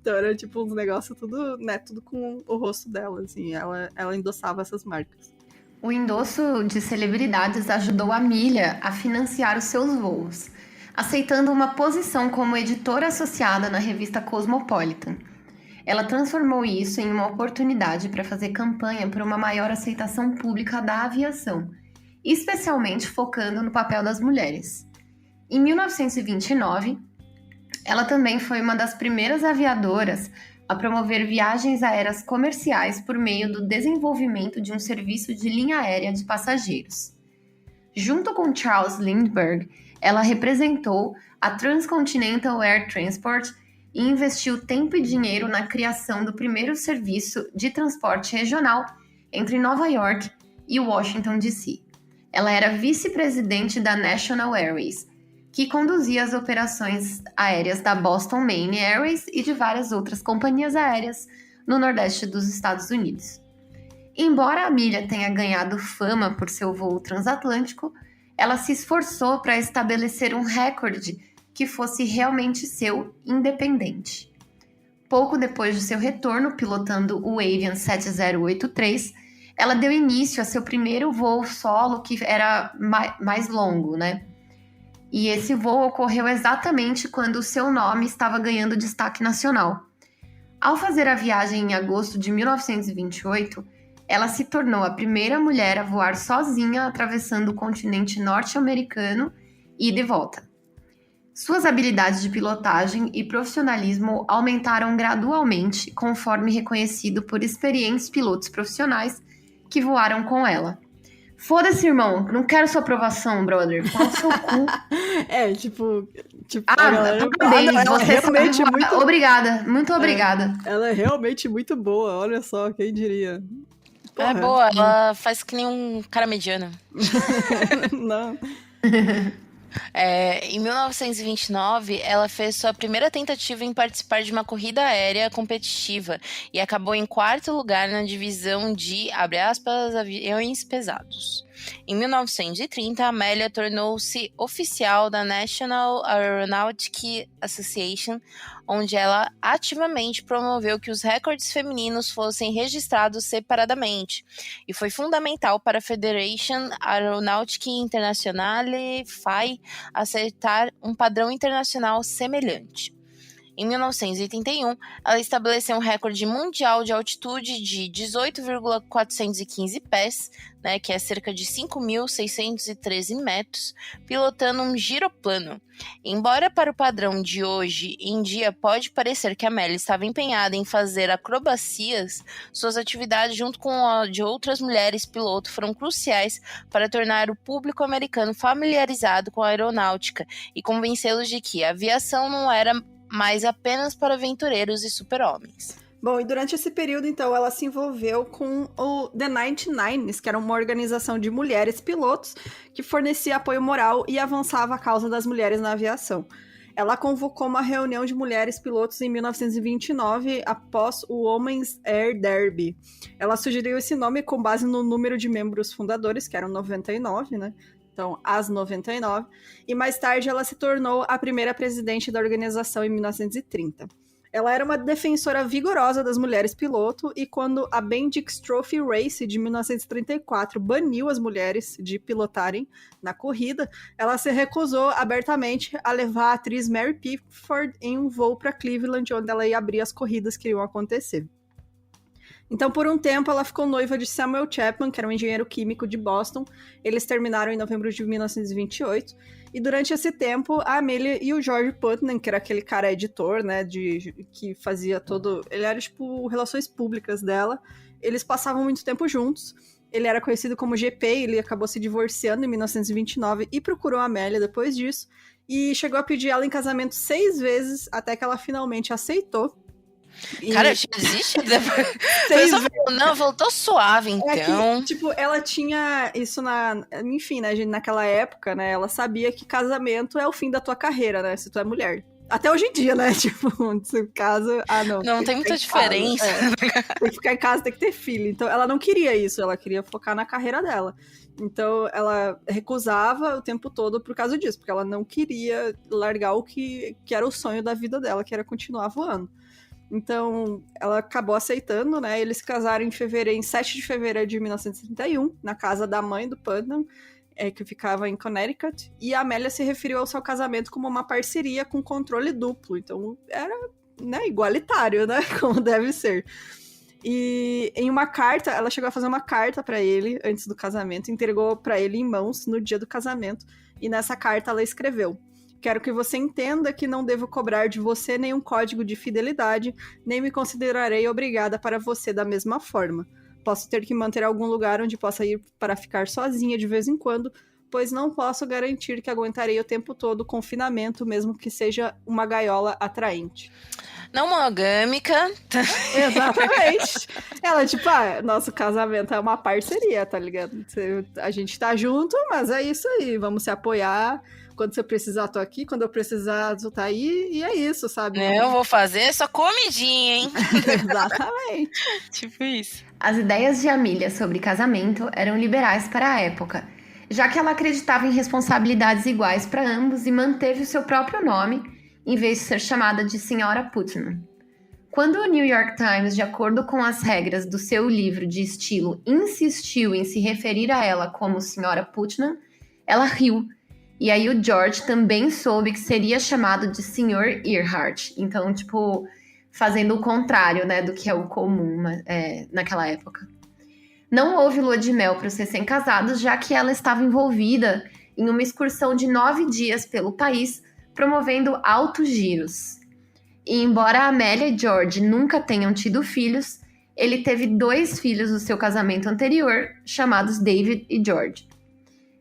Então era tipo uns negócios tudo, né, tudo com o rosto dela, assim, ela endossava essas marcas. O endosso de celebridades ajudou a Amelia a financiar os seus voos, aceitando uma posição como editora associada na revista Cosmopolitan. Ela transformou isso em uma oportunidade para fazer campanha por uma maior aceitação pública da aviação, especialmente focando no papel das mulheres. Em 1929, ela também foi uma das primeiras aviadoras a promover viagens aéreas comerciais por meio do desenvolvimento de um serviço de linha aérea de passageiros. Junto com Charles Lindbergh, ela representou a Transcontinental Air Transport e investiu tempo e dinheiro na criação do primeiro serviço de transporte regional entre Nova York e Washington, D.C. Ela era vice-presidente da National Airways, que conduzia as operações aéreas da Boston Maine Airways e de várias outras companhias aéreas no Nordeste dos Estados Unidos. Embora a Amelia tenha ganhado fama por seu voo transatlântico, ela se esforçou para estabelecer um recorde que fosse realmente seu, independente. Pouco depois de seu retorno pilotando o Avian 7083, ela deu início a seu primeiro voo solo, que era mais longo, né? E esse voo ocorreu exatamente quando o seu nome estava ganhando destaque nacional. Ao fazer a viagem em agosto de 1928, ela se tornou a primeira mulher a voar sozinha atravessando o continente norte-americano e de volta. Suas habilidades de pilotagem e profissionalismo aumentaram gradualmente conforme reconhecido por experientes pilotos profissionais que voaram com ela. Foda-se, irmão, não quero sua aprovação, brother. Fala o seu cu. Tipo, parabéns, ela é realmente muito... Obrigada, muito obrigada. Ela é realmente muito boa, olha só, quem diria. Porra. É boa, ela faz que nem um cara mediano. Não. Em 1929, ela fez sua primeira tentativa em participar de uma corrida aérea competitiva e acabou em 4º lugar na divisão de, abre aspas, aviões pesados. Em 1930, Amélia tornou-se oficial da National Aeronautic Association, onde ela ativamente promoveu que os recordes femininos fossem registrados separadamente, e foi fundamental para a Federation Aeronautique Internationale, FAI, aceitar um padrão internacional semelhante. Em 1981, ela estabeleceu um recorde mundial de altitude de 18,415 pés, né, que é cerca de 5.613 metros, pilotando um giroplano. Embora para o padrão de hoje em dia pode parecer que a Amélia estava empenhada em fazer acrobacias, suas atividades junto com a de outras mulheres piloto foram cruciais para tornar o público americano familiarizado com a aeronáutica e convencê-los de que a aviação não era mais apenas para aventureiros e super-homens. Bom, e durante esse período, então, ela se envolveu com o The 99s, que era uma organização de mulheres pilotos que fornecia apoio moral e avançava a causa das mulheres na aviação. Ela convocou uma reunião de mulheres pilotos em 1929, após o Women's Air Derby. Ela sugeriu esse nome com base no número de membros fundadores, que eram 99, né? Então, as 99, e mais tarde ela se tornou a primeira presidente da organização em 1930. Ela era uma defensora vigorosa das mulheres piloto, e quando a Bendix Trophy Race de 1934 baniu as mulheres de pilotarem na corrida, ela se recusou abertamente a levar a atriz Mary Pickford em um voo para Cleveland, onde ela ia abrir as corridas que iam acontecer. Então, por um tempo, ela ficou noiva de Samuel Chapman, que era um engenheiro químico de Boston. Eles terminaram em novembro de 1928. E durante esse tempo, a Amelia e o George Putnam, que era aquele cara editor, né, que fazia todo... Ele era, tipo, relações públicas dela. Eles passavam muito tempo juntos. Ele era conhecido como GP, ele acabou se divorciando em 1929 e procurou a Amélia depois disso. E chegou a pedir ela em casamento 6 vezes, até que ela finalmente aceitou. Cara, existe? Não, voltou suave, então. Tipo, ela tinha isso enfim, né, naquela época, né, ela sabia que casamento é o fim da tua carreira, né, se tu é mulher. Até hoje em dia, né, tipo, se casa... Não tem muita diferença. Tem que ficar em casa, tem que ter filho. Então, ela não queria isso, ela queria focar na carreira dela. Então, ela recusava o tempo todo por causa disso, porque ela não queria largar o que era o sonho da vida dela, que era continuar voando. Então, ela acabou aceitando, né? Eles se casaram em 7 de fevereiro de 1931, na casa da mãe do Putnam, que ficava em Connecticut. E a Amélia se referiu ao seu casamento como uma parceria com controle duplo. Então, era, né, igualitário, né? Como deve ser. E em uma carta, ela chegou a fazer uma carta para ele antes do casamento, entregou para ele em mãos no dia do casamento. E nessa carta ela escreveu: quero que você entenda que não devo cobrar de você nenhum código de fidelidade, nem me considerarei obrigada para você da mesma forma. Posso ter que manter algum lugar onde possa ir para ficar sozinha de vez em quando, pois não posso garantir que aguentarei o tempo todo o confinamento, mesmo que seja uma gaiola atraente. Não monogâmica. Exatamente. Ela, tipo, nosso casamento é uma parceria, tá ligado? A gente tá junto, mas é isso aí, vamos se apoiar. Quando você precisar, tô aqui. Quando eu precisar, tu tá aí. E é isso, sabe? Eu vou fazer só comidinha, hein? Exatamente. Tipo isso. As ideias de Amelia sobre casamento eram liberais para a época, já que ela acreditava em responsabilidades iguais para ambos e manteve o seu próprio nome, em vez de ser chamada de Senhora Putnam. Quando o New York Times, de acordo com as regras do seu livro de estilo, insistiu em se referir a ela como Senhora Putnam, ela riu. E aí o George também soube que seria chamado de Sr. Earhart. Então, tipo, fazendo o contrário, né, do que é o comum naquela época. Não houve lua de mel para os recém-casados, já que ela estava envolvida em uma excursão de 9 dias pelo país, promovendo altos giros. E embora a Amélia e George nunca tenham tido filhos, ele teve 2 filhos do seu casamento anterior, chamados David e George.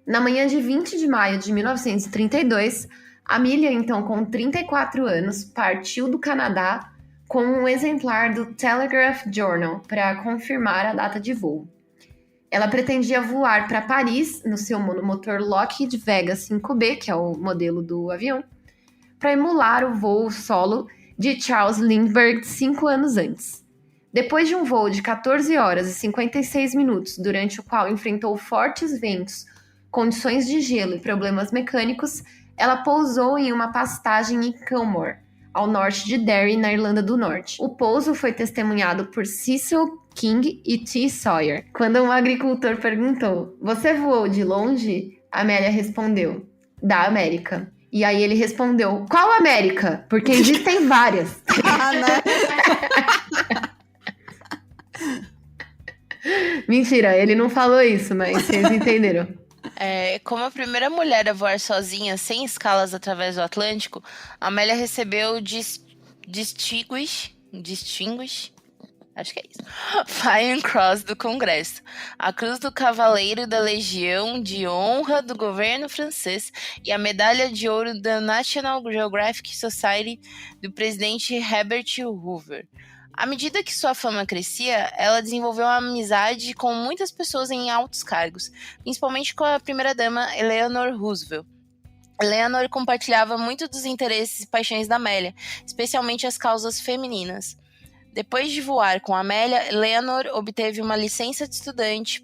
Na manhã de 20 de maio de 1932, Amelia, então com 34 anos, partiu do Canadá com um exemplar do Telegraph Journal para confirmar a data de voo. Ela pretendia voar para Paris no seu monomotor Lockheed Vega 5B, que é o modelo do avião, para emular o voo solo de Charles Lindbergh 5 anos antes. Depois de um voo de 14 horas e 56 minutos, durante o qual enfrentou fortes ventos, condições de gelo e problemas mecânicos, ela pousou em uma pastagem em Kilmore, ao norte de Derry, na Irlanda do Norte. O pouso foi testemunhado por Cecil King e T. Sawyer. Quando um agricultor perguntou: "Você voou de longe?", Amélia respondeu: "Da América". E aí ele respondeu: "Qual América? Porque existem várias". Né? Mentira, ele não falou isso, mas vocês entenderam. Como a primeira mulher a voar sozinha, sem escalas através do Atlântico, Amélia recebeu Distinguished, acho que é isso, Flying Cross do Congresso, a Cruz do Cavaleiro da Legião de Honra do governo francês e a Medalha de Ouro da National Geographic Society do presidente Herbert Hoover. À medida que sua fama crescia, ela desenvolveu uma amizade com muitas pessoas em altos cargos, principalmente com a primeira-dama Eleanor Roosevelt. Eleanor compartilhava muito dos interesses e paixões da Amélia, especialmente as causas femininas. Depois de voar com Amélia, Eleanor obteve uma licença de estudante,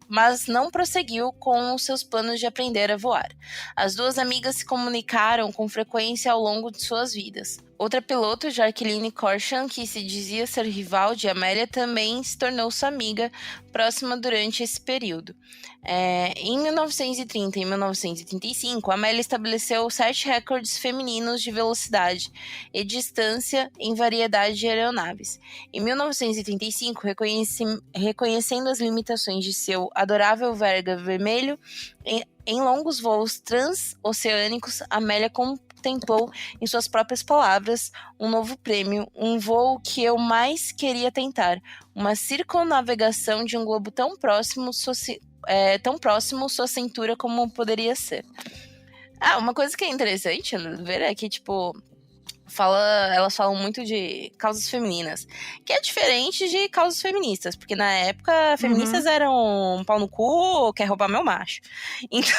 mas não prosseguiu com os seus planos de aprender a voar. As duas amigas se comunicaram com frequência ao longo de suas vidas. Outra piloto, Jacqueline Corsham, que se dizia ser rival de Amélia, também se tornou sua amiga próxima durante esse período. Em 1930 e 1935, Amélia estabeleceu 7 recordes femininos de velocidade e distância em variedade de aeronaves. Em 1935, reconhecendo as limitações de seu adorável Verga vermelho, em longos voos transoceânicos, Amélia contemplou, em suas próprias palavras, um novo prêmio, um voo que eu mais queria tentar, uma circunnavegação de um globo tão próximo sua cintura como poderia ser. Uma coisa que é interessante ver é que, elas falam muito de causas femininas, que é diferente de causas feministas, porque na época feministas eram um pau no cu, quer roubar meu macho. Então,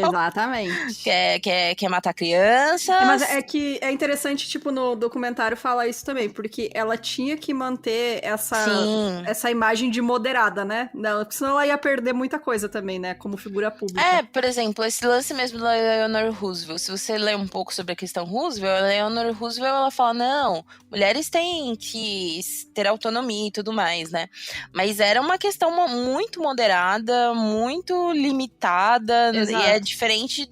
exatamente. quer matar crianças. Mas é que é interessante, no documentário fala isso também, porque ela tinha que manter essa imagem de moderada, né? Senão ela ia perder muita coisa também, né? Como figura pública. Por exemplo, esse lance mesmo da Eleanor Roosevelt, se você ler um pouco sobre a questão Roosevelt, a Eleanor Roosevelt, ela fala, não, mulheres têm que ter autonomia e tudo mais, né? Mas era uma questão muito moderada, muito limitada. Exato. E é diferente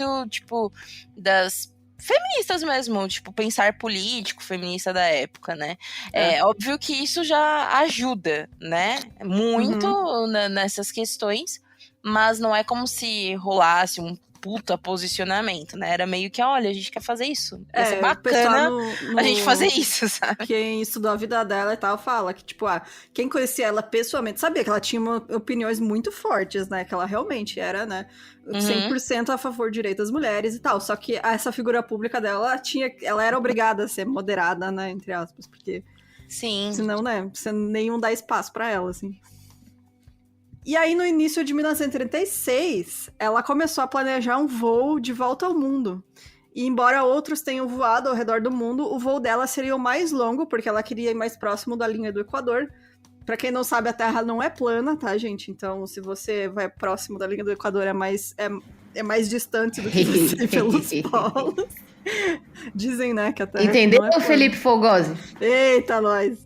das feministas mesmo, pensar político feminista da época, né? É óbvio que isso já ajuda, né? Muito nessas questões, mas não é como se rolasse um puta posicionamento, né? Era meio que, olha, a gente quer fazer isso. Ia ser bacana a gente fazer isso, sabe? Quem estudou a vida dela e tal, fala que, quem conhecia ela pessoalmente, sabia que ela tinha opiniões muito fortes, né? Que ela realmente era, né? 100% a favor do direito das mulheres e tal. Só que essa figura pública dela, ela era obrigada a ser moderada, né? Entre aspas, porque... Sim. Senão, né? Você nenhum dá espaço pra ela, assim. E aí, no início de 1936, ela começou a planejar um voo de volta ao mundo. E embora outros tenham voado ao redor do mundo, o voo dela seria o mais longo, porque ela queria ir mais próximo da linha do Equador. Pra quem não sabe, a Terra não é plana, tá, gente? Então, se você vai próximo da linha do Equador, é mais distante do que você ir pelos polos. Dizem, né, que a Terra Entendeu, não é plana. Felipe Fogosi? Eita, nós!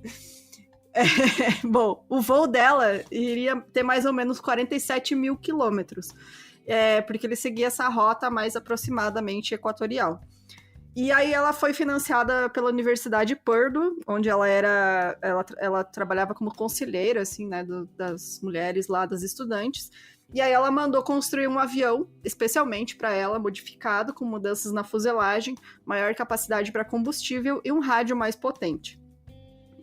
Bom, o voo dela iria ter mais ou menos 47 mil quilômetros, porque ele seguia essa rota mais aproximadamente equatorial. E aí ela foi financiada pela Universidade Purdue, onde ela trabalhava como conselheira, assim, né, das mulheres lá, das estudantes. E aí ela mandou construir um avião, especialmente para ela, modificado, com mudanças na fuselagem, maior capacidade para combustível e um rádio mais potente.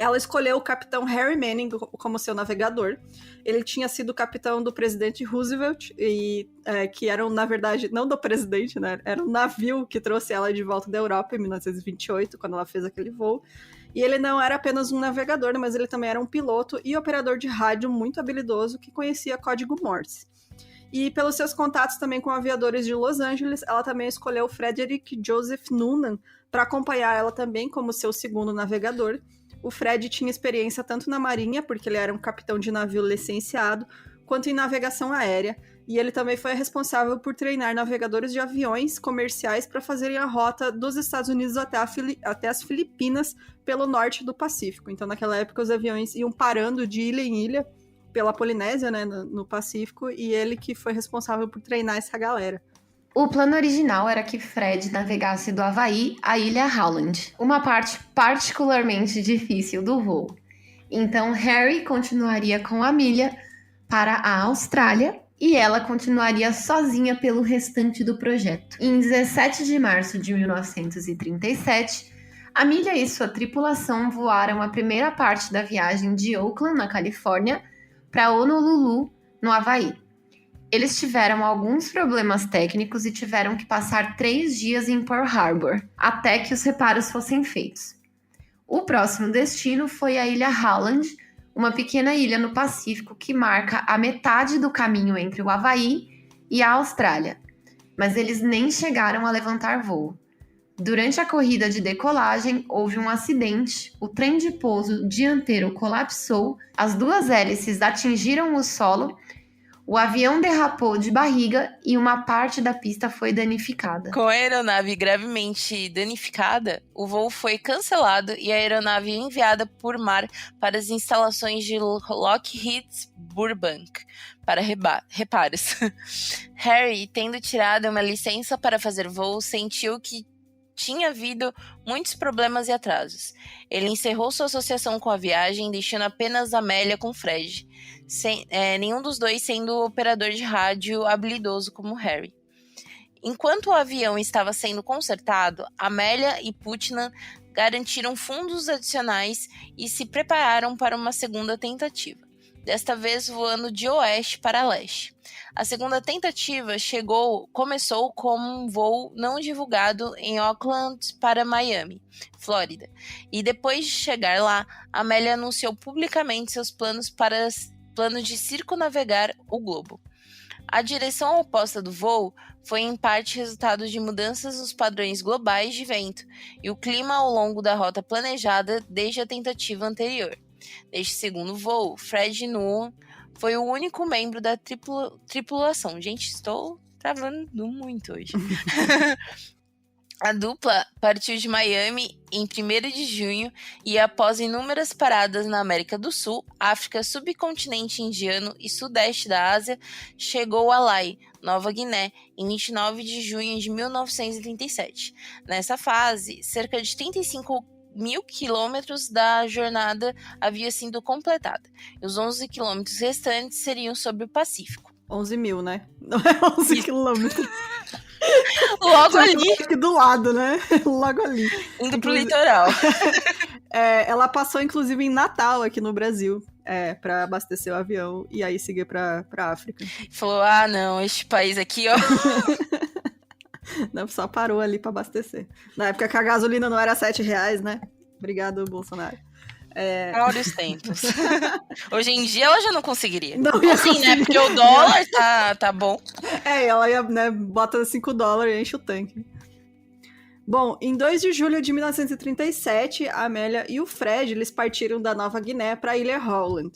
Ela escolheu o capitão Harry Manning como seu navegador. Ele tinha sido capitão do presidente Roosevelt, que era, na verdade, não do presidente, né? Era um navio que trouxe ela de volta da Europa em 1928, quando ela fez aquele voo. E ele não era apenas um navegador, mas ele também era um piloto e operador de rádio muito habilidoso que conhecia código Morse. E pelos seus contatos também com aviadores de Los Angeles, ela também escolheu Frederick Joseph Noonan para acompanhar ela também como seu segundo navegador. O Fred tinha experiência tanto na marinha, porque ele era um capitão de navio licenciado, quanto em navegação aérea. E ele também foi responsável por treinar navegadores de aviões comerciais para fazerem a rota dos Estados Unidos até as Filipinas, pelo norte do Pacífico. Então, naquela época, os aviões iam parando de ilha em ilha pela Polinésia, né, no Pacífico, e ele que foi responsável por treinar essa galera. O plano original era que Fred navegasse do Havaí à Ilha Howland, uma parte particularmente difícil do voo. Então, Harry continuaria com Amelia para a Austrália e ela continuaria sozinha pelo restante do projeto. Em 17 de março de 1937, Amelia e sua tripulação voaram a primeira parte da viagem de Oakland, na Califórnia, para Honolulu, no Havaí. Eles tiveram alguns problemas técnicos e tiveram que passar 3 dias em Pearl Harbor, até que os reparos fossem feitos. O próximo destino foi a Ilha Howland, uma pequena ilha no Pacífico que marca a metade do caminho entre o Havaí e a Austrália, mas eles nem chegaram a levantar voo. Durante a corrida de decolagem, houve um acidente, o trem de pouso dianteiro colapsou, as 2 hélices atingiram o solo, o avião derrapou de barriga e uma parte da pista foi danificada. Com a aeronave gravemente danificada, o voo foi cancelado e a aeronave enviada por mar para as instalações de Lockheed Burbank para reparos. Harry, tendo tirado uma licença para fazer voo, sentiu que tinha havido muitos problemas e atrasos. Ele encerrou sua associação com a viagem, deixando apenas Amélia com Fred, nenhum dos dois sendo operador de rádio habilidoso como Harry. Enquanto o avião estava sendo consertado, Amélia e Putnam garantiram fundos adicionais e se prepararam para uma segunda tentativa, desta vez voando de oeste para leste. A segunda tentativa começou como um voo não divulgado em Oakland para Miami, Flórida. E depois de chegar lá, Amélia anunciou publicamente seus planos de circunnavegar o globo. A direção oposta do voo foi em parte resultado de mudanças nos padrões globais de vento e o clima ao longo da rota planejada desde a tentativa anterior. Neste segundo voo, Fred Noonan foi o único membro da tripulação. Gente, estou travando muito hoje. A dupla partiu de Miami em 1º de junho e, após inúmeras paradas na América do Sul, África, subcontinente indiano e sudeste da Ásia, chegou a Lae, Nova Guiné, em 29 de junho de 1937. Nessa fase, cerca de 35.000 quilômetros da jornada havia sido completada. E os 11 quilômetros restantes seriam sobre o Pacífico. 11 mil, né? Não é 11 quilômetros. Logo ali. Aqui do lado, né? Logo ali. Indo pro litoral. Ela passou, inclusive, em Natal, aqui no Brasil, pra abastecer o avião e aí seguir pra África. Falou, não, este país aqui, ó. Não, só parou ali pra abastecer. Na época que a gasolina não era R$7, né? Obrigado, Bolsonaro. Vários tempos. Hoje em dia ela já não conseguiria. Não ia assim, conseguir. né? Porque o dólar tá bom. Ela ia, né, bota $5 e enche o tanque. Bom, em 2 de julho de 1937, a Amélia e o Fred, eles partiram da Nova Guiné para a Ilha Howland.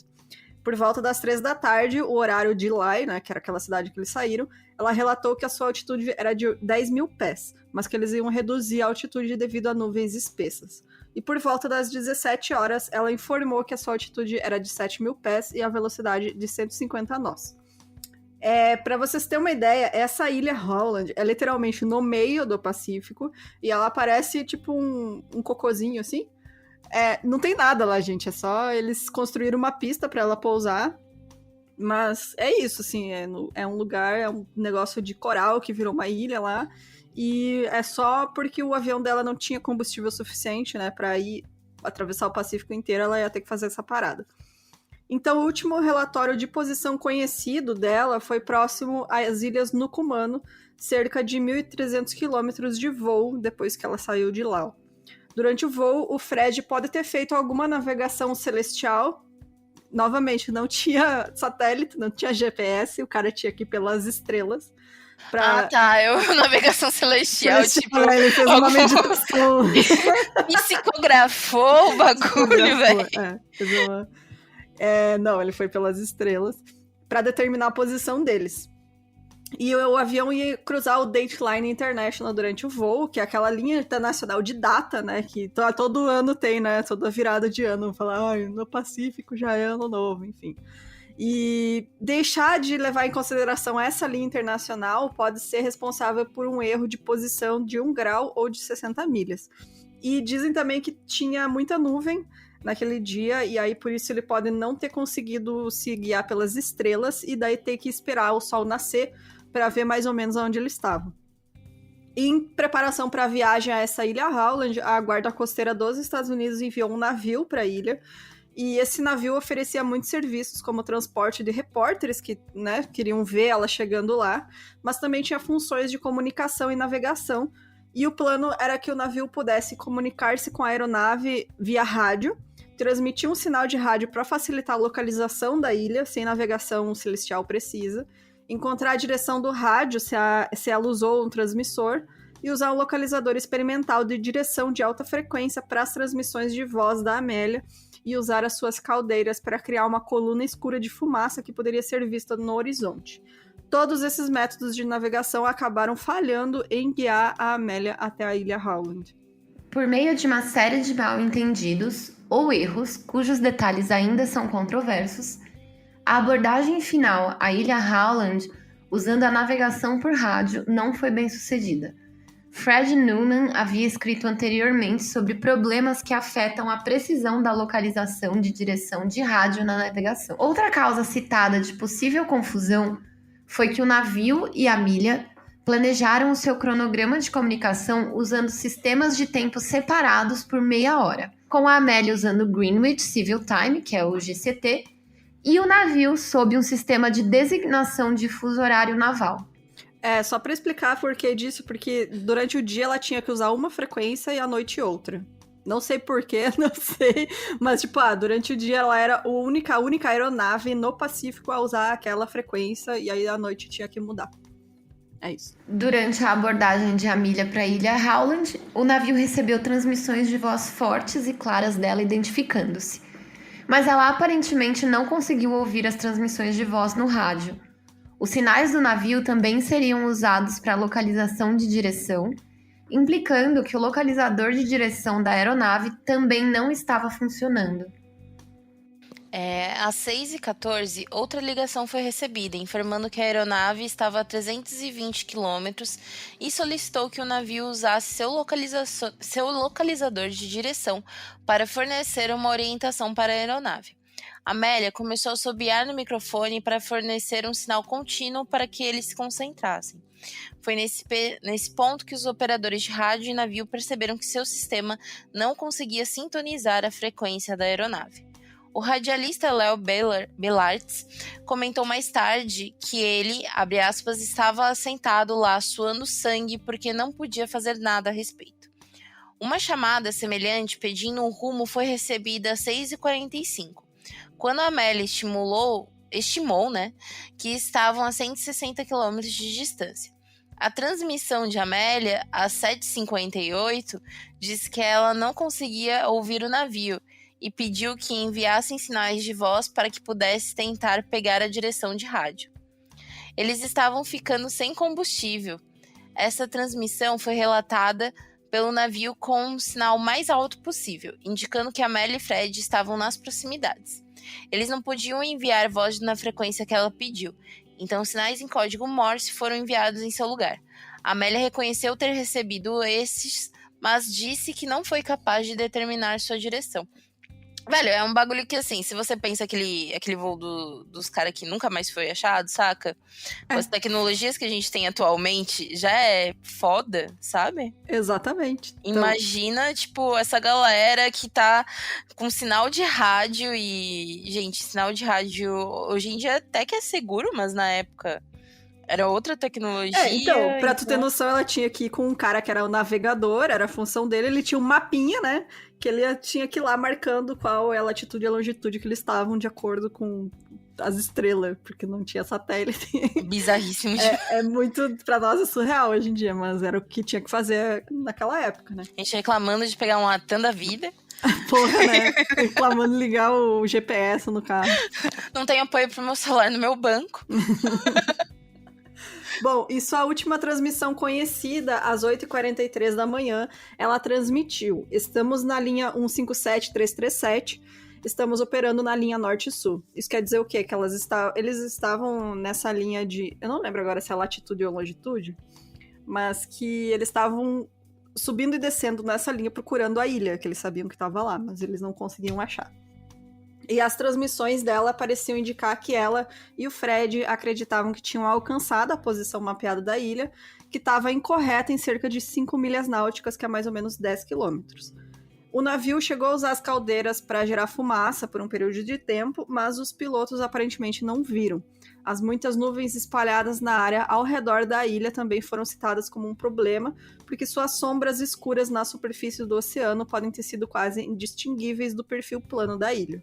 Por volta das 3 da tarde, o horário de Lae, né, que era aquela cidade que eles saíram, ela relatou que a sua altitude era de 10.000 pés, mas que eles iam reduzir a altitude devido a nuvens espessas. E por volta das 17 horas, ela informou que a sua altitude era de 7.000 pés e a velocidade de 150 nós. Para vocês terem uma ideia, essa ilha Howland é literalmente no meio do Pacífico e ela parece tipo um cocôzinho assim. Não tem nada lá, gente, é só eles construíram uma pista para ela pousar, mas é isso, assim, é um lugar, é um negócio de coral que virou uma ilha lá, e é só porque o avião dela não tinha combustível suficiente, né, para ir atravessar o Pacífico inteiro, ela ia ter que fazer essa parada. Então, o último relatório de posição conhecido dela foi próximo às ilhas Nucumano, cerca de 1.300 quilômetros de voo depois que ela saiu de lá. Durante o voo, o Fred pode ter feito alguma navegação celestial. Novamente, não tinha satélite, não tinha GPS, o cara tinha que ir pelas estrelas. Ah, tá. Navegação celestial, tipo. Ele fez uma meditação. Psicografou o bagulho, velho. Não, ele foi pelas estrelas para determinar a posição deles. E o avião ia cruzar o Dateline International durante o voo, que é aquela linha internacional de data, né? Que todo ano tem, né? Toda virada de ano. Falar, no Pacífico já é ano novo, enfim. E deixar de levar em consideração essa linha internacional pode ser responsável por um erro de posição de 1 grau ou de 60 milhas. E dizem também que tinha muita nuvem naquele dia, e aí por isso ele pode não ter conseguido se guiar pelas estrelas, e daí ter que esperar o sol nascer para ver mais ou menos onde ele estava. Em preparação para a viagem a essa ilha Howland, a Guarda Costeira dos Estados Unidos enviou um navio para a ilha, e esse navio oferecia muitos serviços, como transporte de repórteres que, né, queriam ver ela chegando lá, mas também tinha funções de comunicação e navegação, e o plano era que o navio pudesse comunicar-se com a aeronave via rádio, transmitir um sinal de rádio para facilitar a localização da ilha, sem navegação celestial precisa, encontrar a direção do rádio, se ela usou um transmissor, e usar um localizador experimental de direção de alta frequência para as transmissões de voz da Amélia, e usar as suas caldeiras para criar uma coluna escura de fumaça que poderia ser vista no horizonte. Todos esses métodos de navegação acabaram falhando em guiar a Amélia até a ilha Howland. Por meio de uma série de mal-entendidos ou erros, cujos detalhes ainda são controversos, a abordagem final à ilha Howland, usando a navegação por rádio, não foi bem sucedida. Fred Noonan havia escrito anteriormente sobre problemas que afetam a precisão da localização de direção de rádio na navegação. Outra causa citada de possível confusão foi que o navio e a Amelia planejaram o seu cronograma de comunicação usando sistemas de tempo separados por meia hora, com a Amélia usando Greenwich Civil Time, que é o GCT, e o navio sob um sistema de designação de fuso horário naval. Só para explicar por que disso, porque durante o dia ela tinha que usar uma frequência e à noite outra. Não sei porquê, não sei, mas durante o dia ela era a única aeronave no Pacífico a usar aquela frequência, e aí à noite tinha que mudar. É isso. Durante a abordagem de Amelia para a ilha Howland, o navio recebeu transmissões de voz fortes e claras dela identificando-se. Mas ela aparentemente não conseguiu ouvir as transmissões de voz no rádio. Os sinais do navio também seriam usados para localização de direção, implicando que o localizador de direção da aeronave também não estava funcionando. Às 6h14, outra ligação foi recebida, informando que a aeronave estava a 320 km e solicitou que o navio usasse seu localizador de direção para fornecer uma orientação para a aeronave. Amélia começou a assobiar no microfone para fornecer um sinal contínuo para que eles se concentrassem. Foi nesse ponto que os operadores de rádio e navio perceberam que seu sistema não conseguia sintonizar a frequência da aeronave. O radialista Léo Belartz comentou mais tarde que ele, abre aspas, estava sentado lá suando sangue porque não podia fazer nada a respeito. Uma chamada semelhante pedindo um rumo foi recebida às 6h45, quando a Amélia estimou, que estavam a 160 km de distância. A transmissão de Amélia, às 7h58, disse que ela não conseguia ouvir o navio e pediu que enviassem sinais de voz para que pudesse tentar pegar a direção de rádio. Eles estavam ficando sem combustível. Essa transmissão foi relatada pelo navio com um sinal mais alto possível, indicando que Amélia e Fred estavam nas proximidades. Eles não podiam enviar voz na frequência que ela pediu, então sinais em código Morse foram enviados em seu lugar. Amélia reconheceu ter recebido esses, mas disse que não foi capaz de determinar sua direção. Velho, é um bagulho que, assim, se você pensa aquele voo dos caras que nunca mais foi achado, saca? As tecnologias que a gente tem atualmente já é foda, sabe? Exatamente. Então, Imagina, tipo, essa galera que tá com sinal de rádio e... Gente, sinal de rádio hoje em dia até que é seguro, mas na época era outra tecnologia. então, pra tu ter noção, ela tinha que ir com um cara que era o navegador, era a função dele, ele tinha um mapinha, né? Que ele tinha que ir lá marcando qual é a latitude e a longitude que eles estavam de acordo com as estrelas, porque não tinha satélite. Bizarríssimo. É muito, pra nós é surreal hoje em dia, mas era o que tinha que fazer naquela época, né? A gente reclamando de pegar um Latam da vida. Porra, né? Reclamando ligar o GPS no carro. Não tem apoio pro meu celular no meu banco. Bom, e sua última transmissão conhecida, às 8h43 da manhã, ela transmitiu: estamos na linha 157337, estamos operando na linha norte-sul. Isso quer dizer o quê? Que eles estavam nessa linha de... Eu não lembro agora se é latitude ou longitude, mas que eles estavam subindo e descendo nessa linha procurando a ilha, que eles sabiam que estava lá, mas eles não conseguiam achar. E as transmissões dela pareciam indicar que ela e o Fred acreditavam que tinham alcançado a posição mapeada da ilha, que estava incorreta em cerca de 5 milhas náuticas, que é mais ou menos 10 quilômetros. O navio chegou a usar as caldeiras para gerar fumaça por um período de tempo, mas os pilotos aparentemente não viram. As muitas nuvens espalhadas na área ao redor da ilha também foram citadas como um problema, porque suas sombras escuras na superfície do oceano podem ter sido quase indistinguíveis do perfil plano da ilha.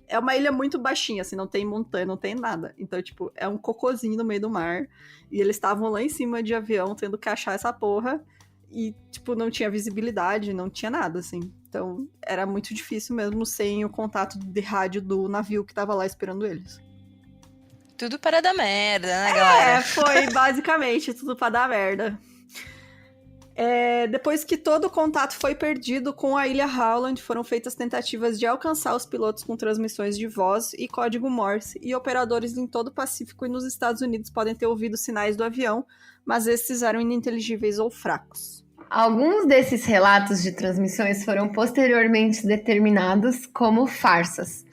É uma ilha muito baixinha, assim, não tem montanha, não tem nada. Então, tipo, é um cocôzinho no meio do mar. E eles estavam lá em cima de avião, tendo que achar essa porra. E, tipo, não tinha visibilidade, não tinha nada, assim. Então, era muito difícil mesmo sem o contato de rádio do navio que tava lá esperando eles. Tudo para dar merda, né, galera? Foi basicamente tudo pra dar merda. Depois que todo o contato foi perdido com a ilha Howland, foram feitas tentativas de alcançar os pilotos com transmissões de voz e código Morse, e operadores em todo o Pacífico e nos Estados Unidos podem ter ouvido sinais do avião, mas esses eram ininteligíveis ou fracos. Alguns desses relatos de transmissões foram posteriormente determinados como farsas,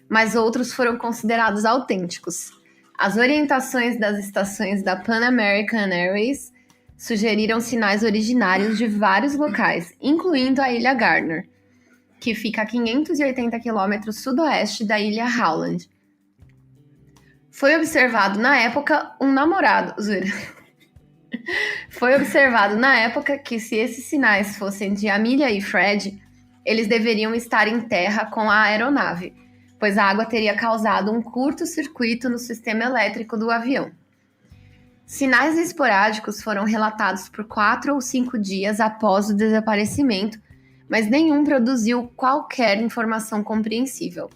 mas outros foram considerados autênticos. As orientações das estações da Pan American Airways sugeriram sinais originários de vários locais, incluindo a Ilha Gardner, que fica a 580 quilômetros sudoeste da Ilha Howland. Foi observado na época Foi observado na época que se esses sinais fossem de Amelia e Fred, eles deveriam estar em terra com a aeronave, pois a água teria causado um curto-circuito no sistema elétrico do avião. Sinais esporádicos foram relatados por 4 ou 5 dias após o desaparecimento, mas nenhum produziu qualquer informação compreensível.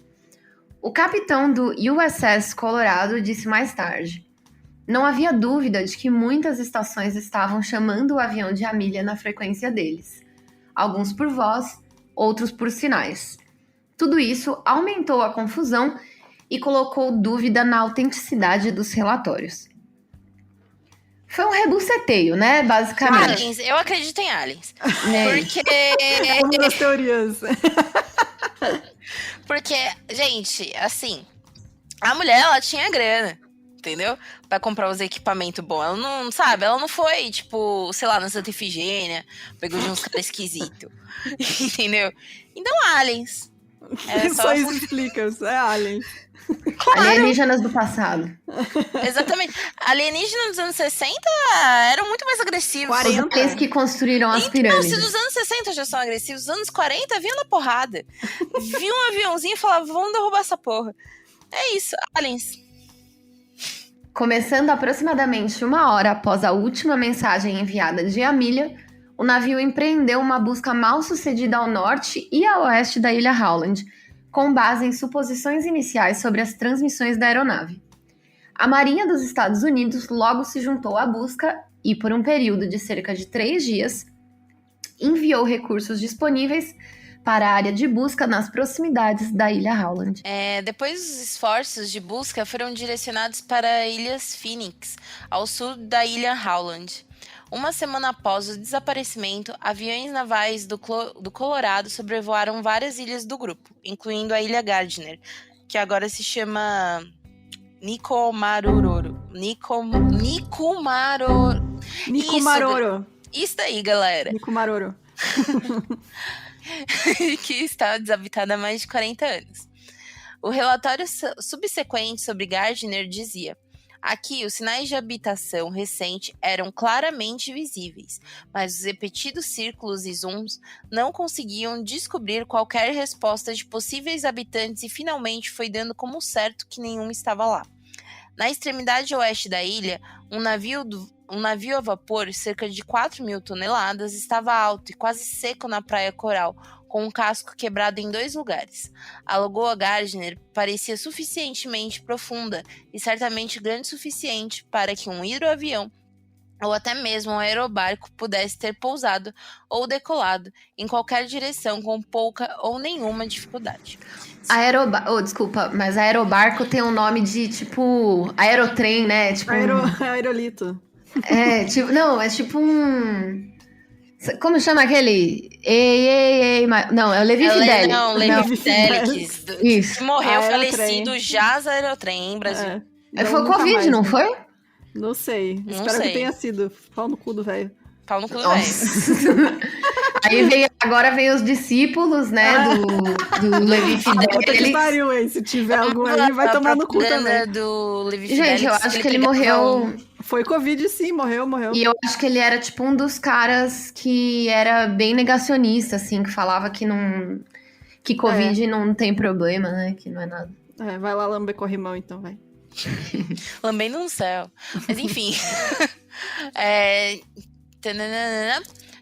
O capitão do USS Colorado disse mais tarde: não havia dúvida de que muitas estações estavam chamando o avião de Amelia na frequência deles, alguns por voz, outros por sinais. Tudo isso aumentou a confusão e colocou dúvida na autenticidade dos relatórios. Foi um rebuceteio, né, basicamente. Aliens, eu acredito em aliens. Porque... Como nas teorias. Porque, gente, assim, a mulher, ela tinha grana, entendeu? Pra comprar os equipamentos bons. Ela não, sabe, ela não foi, tipo, sei lá, na Santa Efigênia, pegou de uns caras esquisitos. Entendeu? Então, aliens. Só isso explica, é alien. Claro. Alienígenas do passado. Exatamente. Alienígenas dos anos 60 eram muito mais agressivos. 40. Os aliens que construíram as pirâmides. Não, se nos anos 60 já são agressivos, nos anos 40 vinha na porrada. Viu um aviãozinho e falava, vamos derrubar essa porra. É isso, aliens. Começando aproximadamente 1 hora após a última mensagem enviada de Amelia, o navio empreendeu uma busca mal sucedida ao norte e a oeste da ilha Howland, com base em suposições iniciais sobre as transmissões da aeronave. A Marinha dos Estados Unidos logo se juntou à busca e, por um período de cerca de 3 dias, enviou recursos disponíveis para a área de busca nas proximidades da ilha Howland. Depois, os esforços de busca foram direcionados para Ilhas Phoenix, ao sul da ilha Howland. Uma semana após o desaparecimento, aviões navais do Colorado sobrevoaram várias ilhas do grupo, incluindo a Ilha Gardner, que agora se chama Nikumaroro. Isso daí, galera. Nikumaroro. Que está desabitada há mais de 40 anos. O relatório subsequente sobre Gardner dizia: aqui, os sinais de habitação recente eram claramente visíveis, mas os repetidos círculos e zooms não conseguiam descobrir qualquer resposta de possíveis habitantes e finalmente foi dando como certo que nenhum estava lá. Na extremidade oeste da ilha, um navio a vapor, cerca de 4.000 toneladas, estava alto e quase seco na praia coral, com um casco quebrado em 2 lugares. A Lagoa Gardner parecia suficientemente profunda e certamente grande o suficiente para que um hidroavião ou até mesmo um aerobarco pudesse ter pousado ou decolado em qualquer direção com pouca ou nenhuma dificuldade. Desculpa, mas aerobarco tem um nome de, tipo, aerotrem, né? Tipo Aerolito. Não, é tipo um... Como chama aquele? Não, é o Levi Fidelis. Não, Levi Fidelis. Isso. Que morreu falecido Jazz Aerotrem, Brasil. Foi o Covid, mais, não né? foi? Não sei. Não Espero sei. que tenha sido. Pau no cu do velho. Pau no cu do velho. Aí agora veio os discípulos, né, do Levi Puta que Fidelis. pariu, hein? Se tiver algum aí, vai tomar no cu também. Do Levi Fidelis, Gente, eu acho que ele morreu... Foi Covid, sim, morreu. E eu acho que ele era, tipo, um dos caras que era bem negacionista, assim, que falava que que Covid não tem problema, né, que não é nada. Vai lá lamber corrimão, então, vai. Lambendo no céu. Mas, enfim.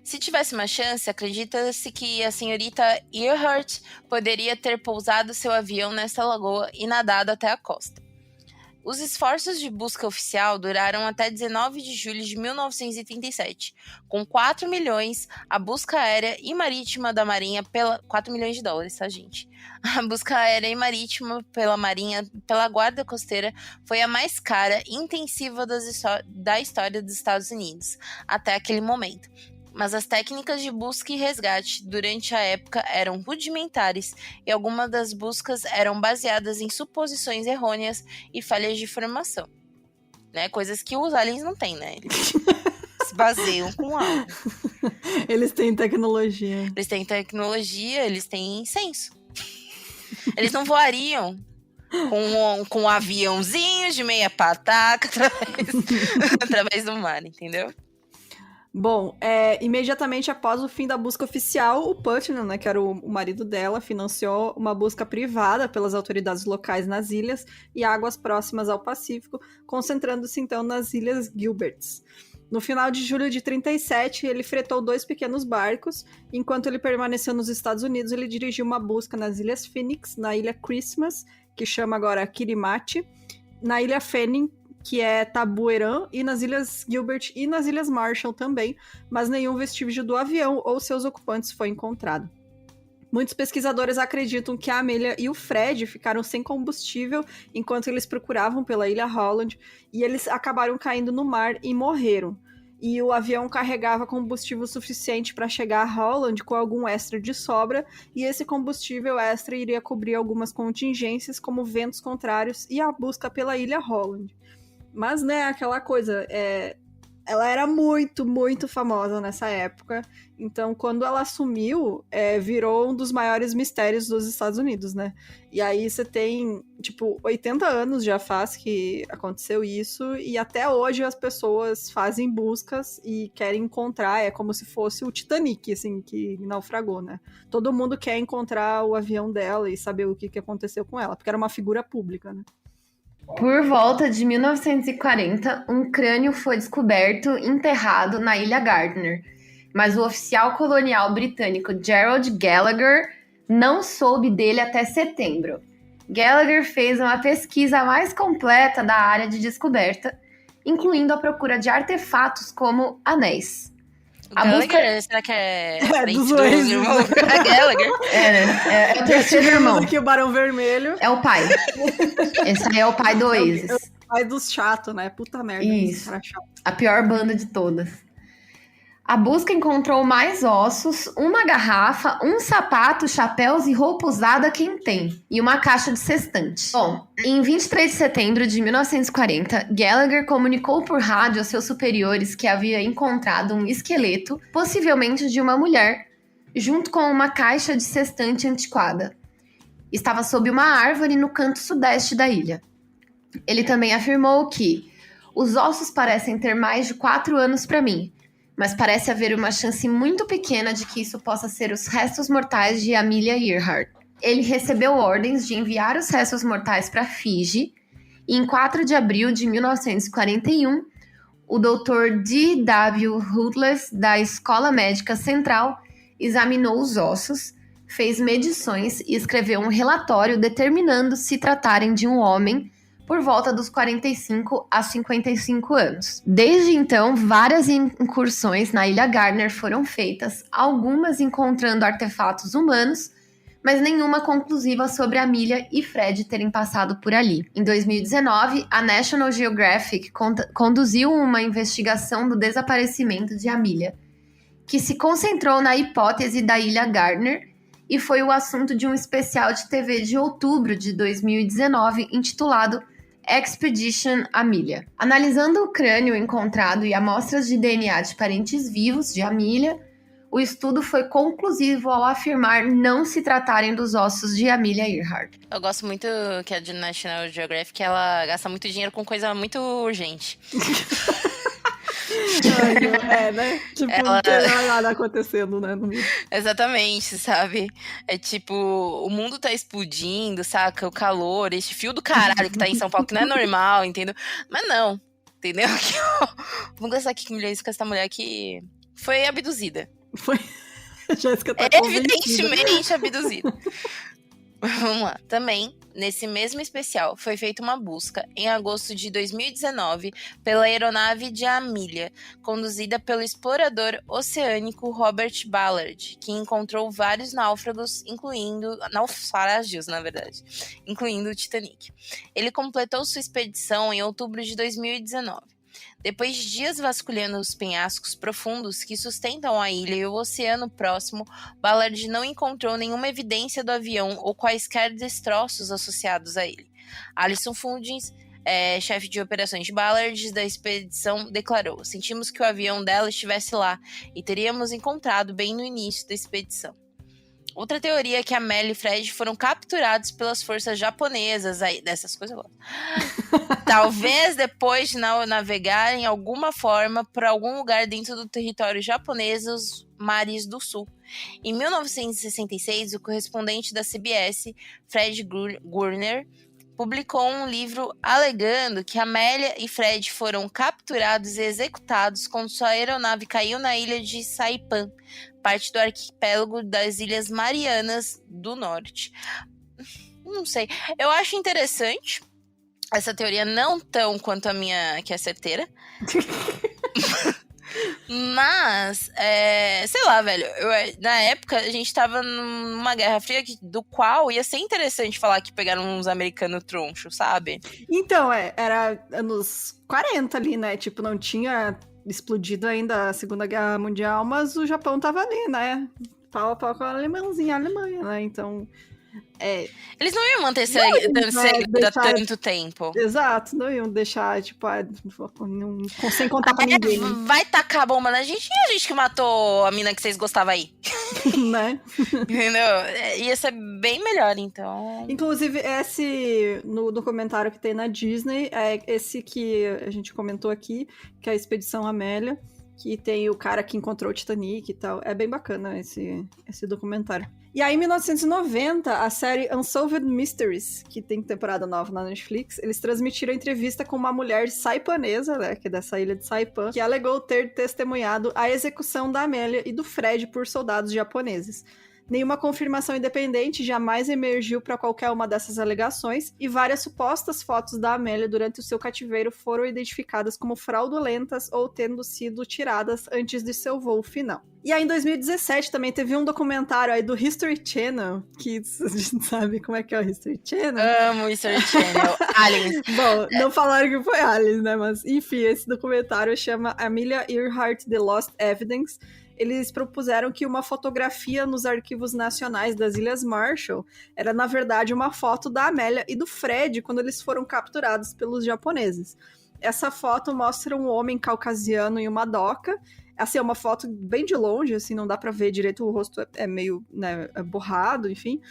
Se tivesse uma chance, acredita-se que a senhorita Earhart poderia ter pousado seu avião nessa lagoa e nadado até a costa. Os esforços de busca oficial duraram até 19 de julho de 1937, com 4 milhões, a busca aérea e marítima da Marinha pela... 4 milhões de dólares, tá, gente? A busca aérea e marítima pela Marinha, pela Guarda Costeira, foi a mais cara e intensiva da história dos Estados Unidos, até aquele momento. Mas as técnicas de busca e resgate durante a época eram rudimentares e algumas das buscas eram baseadas em suposições errôneas e falhas de informação. Né? Coisas que os aliens não têm, né? Eles se baseiam com algo. Eles têm tecnologia. Eles têm senso. Eles não voariam com um aviãozinho de meia pataca através do mar, entendeu? Bom, imediatamente após o fim da busca oficial, o Putnam, né, que era o marido dela, financiou uma busca privada pelas autoridades locais nas ilhas e águas próximas ao Pacífico, concentrando-se então nas Ilhas Gilberts. No final de julho de 37, ele fretou 2 pequenos barcos. Enquanto ele permaneceu nos Estados Unidos, ele dirigiu uma busca nas Ilhas Phoenix, na Ilha Christmas, que chama agora Kirimati, na Ilha Fanning, que é Tabuerã, e nas Ilhas Gilbert e nas Ilhas Marshall também, mas nenhum vestígio do avião ou seus ocupantes foi encontrado. Muitos pesquisadores acreditam que a Amelia e o Fred ficaram sem combustível enquanto eles procuravam pela Ilha Holland, e eles acabaram caindo no mar e morreram. E o avião carregava combustível suficiente para chegar a Holland com algum extra de sobra, e esse combustível extra iria cobrir algumas contingências, como ventos contrários e a busca pela Ilha Holland. Mas, né, aquela coisa, ela era muito, muito famosa nessa época. Então, quando ela assumiu, virou um dos maiores mistérios dos Estados Unidos, né? E aí você tem, 80 anos já faz que aconteceu isso, e até hoje as pessoas fazem buscas e querem encontrar, é como se fosse o Titanic, assim, que naufragou, né? Todo mundo quer encontrar o avião dela e saber o que aconteceu com ela, porque era uma figura pública, né? Por volta de 1940, um crânio foi descoberto enterrado na Ilha Gardner, mas o oficial colonial britânico Gerald Gallagher não soube dele até setembro. Gallagher fez uma pesquisa mais completa da área de descoberta, incluindo a procura de artefatos como anéis. Gallagher, será que é dos irmãos? É Gallagher? É o terceiro irmão. Aqui o Barão Vermelho. É o pai. Esse aí é o pai do Oasis. É o pai dos chatos, né? Puta merda. Isso. Cara chato. A pior banda de todas. A busca encontrou mais ossos, uma garrafa, um sapato, chapéus e roupa usada quem tem, e uma caixa de sextante. Bom, em 23 de setembro de 1940, Gallagher comunicou por rádio aos seus superiores que havia encontrado um esqueleto, possivelmente de uma mulher, junto com uma caixa de sextante antiquada. Estava sob uma árvore no canto sudeste da ilha. Ele também afirmou que os ossos parecem ter mais de 4 anos para mim, mas parece haver uma chance muito pequena de que isso possa ser os restos mortais de Amelia Earhart. Ele recebeu ordens de enviar os restos mortais para Fiji, e em 4 de abril de 1941, o Dr. D.W. Rutledge, da Escola Médica Central, examinou os ossos, fez medições e escreveu um relatório determinando se tratarem de um homem por volta dos 45 a 55 anos. Desde então, várias incursões na Ilha Gardner foram feitas, algumas encontrando artefatos humanos, mas nenhuma conclusiva sobre Amelia e Fred terem passado por ali. Em 2019, a National Geographic conduziu uma investigação do desaparecimento de Amelia, que se concentrou na hipótese da Ilha Gardner e foi o assunto de um especial de TV de outubro de 2019 intitulado Expedition Amelia. Analisando o crânio encontrado e amostras de DNA de parentes vivos de Amelia, o estudo foi conclusivo ao afirmar não se tratarem dos ossos de Amelia Earhart. Eu gosto muito que a de National Geographic, ela gasta muito dinheiro com coisa muito urgente. Né? Tipo, Ela... não tem nada acontecendo, né? Exatamente, sabe? É tipo, o mundo tá explodindo, saca? O calor, esse fio do caralho que tá em São Paulo, que não é normal, entendeu? Mas não, entendeu? Vamos gastar aqui milhões com essa mulher que foi abduzida. Foi. Jéssica tá evidentemente abduzida. Vamos lá. Também, nesse mesmo especial, foi feita uma busca em agosto de 2019 pela aeronave de Amelia, conduzida pelo explorador oceânico Robert Ballard, que encontrou vários náufragos, naufrágios, na verdade, incluindo o Titanic. Ele completou sua expedição em outubro de 2019. Depois de dias vasculhando os penhascos profundos que sustentam a ilha e o oceano próximo, Ballard não encontrou nenhuma evidência do avião ou quaisquer destroços associados a ele. Alison Fudgens, chefe de operações de Ballard da expedição, declarou: "Sentimos que o avião dela estivesse lá e teríamos encontrado bem no início da expedição." Outra teoria é que Amelia e Fred foram capturados pelas forças japonesas, aí dessas coisas eu gosto. Talvez depois de navegarem alguma forma por algum lugar dentro do território japonês, os mares do sul. Em 1966, o correspondente da CBS, Fred Gurner, publicou um livro alegando que Amelia e Fred foram capturados e executados quando sua aeronave caiu na ilha de Saipan, parte do arquipélago das Ilhas Marianas do Norte. Não sei, eu acho interessante essa teoria, não tão quanto a minha, que é certeira. Mas, sei lá, velho, na época a gente tava numa Guerra Fria do qual ia ser interessante falar que pegaram uns americanos tronchos, sabe? Então, era anos 40 ali, né? Tipo, não tinha explodido ainda a Segunda Guerra Mundial, mas o Japão tava ali, né? Pau a pau com a Alemanha, né? Então... Eles não iam manter segredo há tanto tempo. Exato, não iam deixar, tipo, sem contar pra ninguém. Vai tacar a bomba na gente e a gente que matou a mina que vocês gostavam aí. Né? Entendeu? Ia ser bem melhor, então. Inclusive, no documentário que tem na Disney, esse que a gente comentou aqui, que é a Expedição Amélia, que tem o cara que encontrou o Titanic e tal. É bem bacana esse documentário. E aí, em 1990, a série Unsolved Mysteries, que tem temporada nova na Netflix, eles transmitiram entrevista com uma mulher saipanesa, né, que é dessa ilha de Saipan, que alegou ter testemunhado a execução da Amélia e do Fred por soldados japoneses. Nenhuma confirmação independente jamais emergiu para qualquer uma dessas alegações, e várias supostas fotos da Amélia durante o seu cativeiro foram identificadas como fraudulentas ou tendo sido tiradas antes de seu voo final. E aí, em 2017, também teve um documentário aí do History Channel, que a gente sabe como é que é o History Channel. Amo o History Channel. Aliens. Bom, não falaram que foi Aliens, né? Mas, enfim, esse documentário chama Amelia Earhart, The Lost Evidence. Eles propuseram que uma fotografia nos arquivos nacionais das Ilhas Marshall era, na verdade, uma foto da Amélia e do Fred quando eles foram capturados pelos japoneses. Essa foto mostra um homem caucasiano em uma doca. Assim, é uma foto bem de longe, assim, não dá pra ver direito, o rosto é meio, né, borrado, enfim.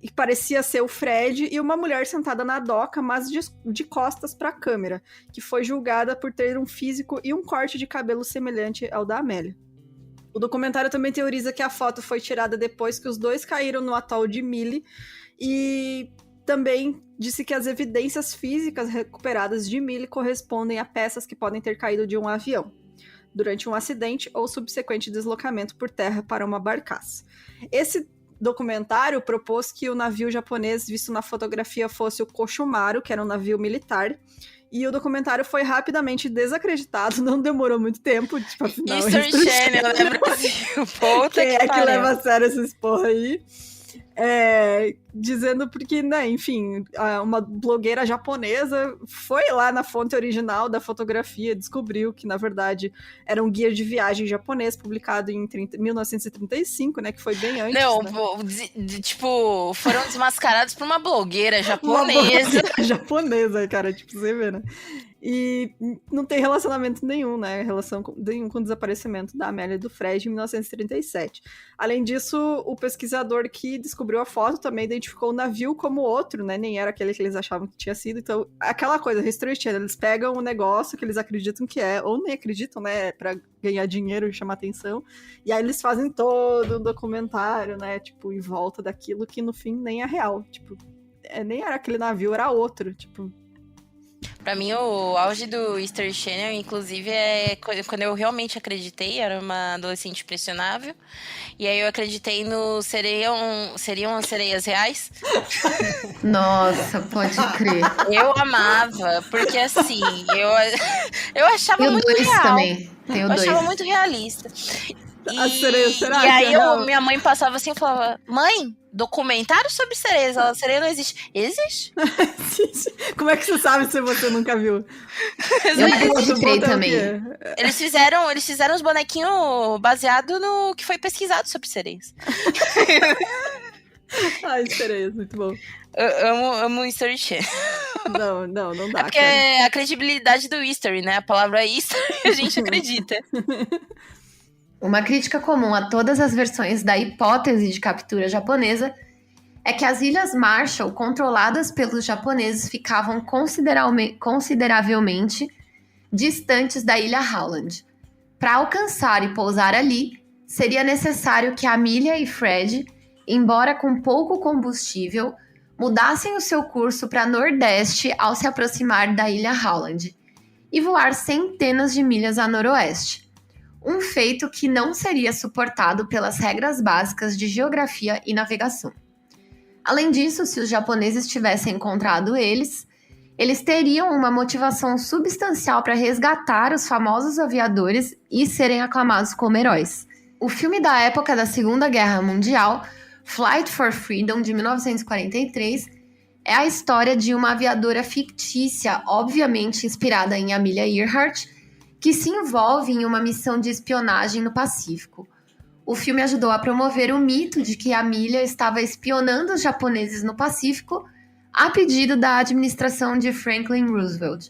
E parecia ser o Fred e uma mulher sentada na doca, mas de costas pra câmera, que foi julgada por ter um físico e um corte de cabelo semelhante ao da Amélia. O documentário também teoriza que a foto foi tirada depois que os dois caíram no atol de Mille, e também disse que as evidências físicas recuperadas de Mille correspondem a peças que podem ter caído de um avião durante um acidente ou subsequente deslocamento por terra para uma barcaça. Esse documentário propôs que o navio japonês visto na fotografia fosse o Koshumaru, que era um navio militar, e o documentário foi rapidamente desacreditado, não demorou muito tempo, tipo, afinal... History Channel, né, Brasil? Puta Quem que é que pariu. leva a sério essas porra aí? Dizendo porque, né, enfim, uma blogueira japonesa foi lá na fonte original da fotografia, descobriu que, na verdade, era um guia de viagem japonês, publicado em 1935, né, que foi bem antes. Não, né? tipo, foram desmascarados por uma blogueira Uma japonesa. blogueira japonesa, cara, tipo, você vê, né? E não tem relacionamento nenhum, né? Nenhum com o desaparecimento da Amélia e do Fred em 1937. Além disso, o pesquisador que descobriu a foto também identificou o navio como outro, né? Nem era aquele que eles achavam que tinha sido. Então, aquela coisa, History Channel, eles pegam um negócio que eles acreditam que é, ou nem acreditam, né? Pra ganhar dinheiro e chamar atenção. E aí eles fazem todo um documentário, né? Tipo, em volta daquilo que no fim nem é real. Tipo, nem era aquele navio, era outro. Tipo. Pra mim, o auge do History Channel, inclusive, é quando eu realmente acreditei, era uma adolescente impressionável, e aí eu acreditei no seriam as sereias reais. Nossa, pode crer. Eu amava, porque assim, eu achava Tem o muito 2 real. também. Tem o Eu 2. achava muito realista. A sereia, será e aí que é real? minha mãe passava assim e falava: mãe, documentário sobre sereias. A sereia não existe. Existe? Como é que você sabe se você nunca viu? Eu acreditei também. Eles fizeram os bonequinhos baseado no que foi pesquisado sobre sereias. Ai, sereias, muito bom. Eu amo o History Channel. Não dá, É porque é a credibilidade do History, né? A palavra History, a gente acredita. Uma crítica comum a todas as versões da hipótese de captura japonesa é que as Ilhas Marshall, controladas pelos japoneses, ficavam consideravelmente distantes da Ilha Howland. Para alcançar e pousar ali, seria necessário que Amelia e Fred, embora com pouco combustível, mudassem o seu curso para nordeste ao se aproximar da Ilha Howland e voar centenas de milhas a noroeste. Um feito que não seria suportado pelas regras básicas de geografia e navegação. Além disso, se os japoneses tivessem encontrado eles teriam uma motivação substancial para resgatar os famosos aviadores e serem aclamados como heróis. O filme da época da Segunda Guerra Mundial, Flight for Freedom, de 1943, é a história de uma aviadora fictícia, obviamente inspirada em Amelia Earhart, que se envolve em uma missão de espionagem no Pacífico. O filme ajudou a promover o mito de que Amelia estava espionando os japoneses no Pacífico a pedido da administração de Franklin Roosevelt.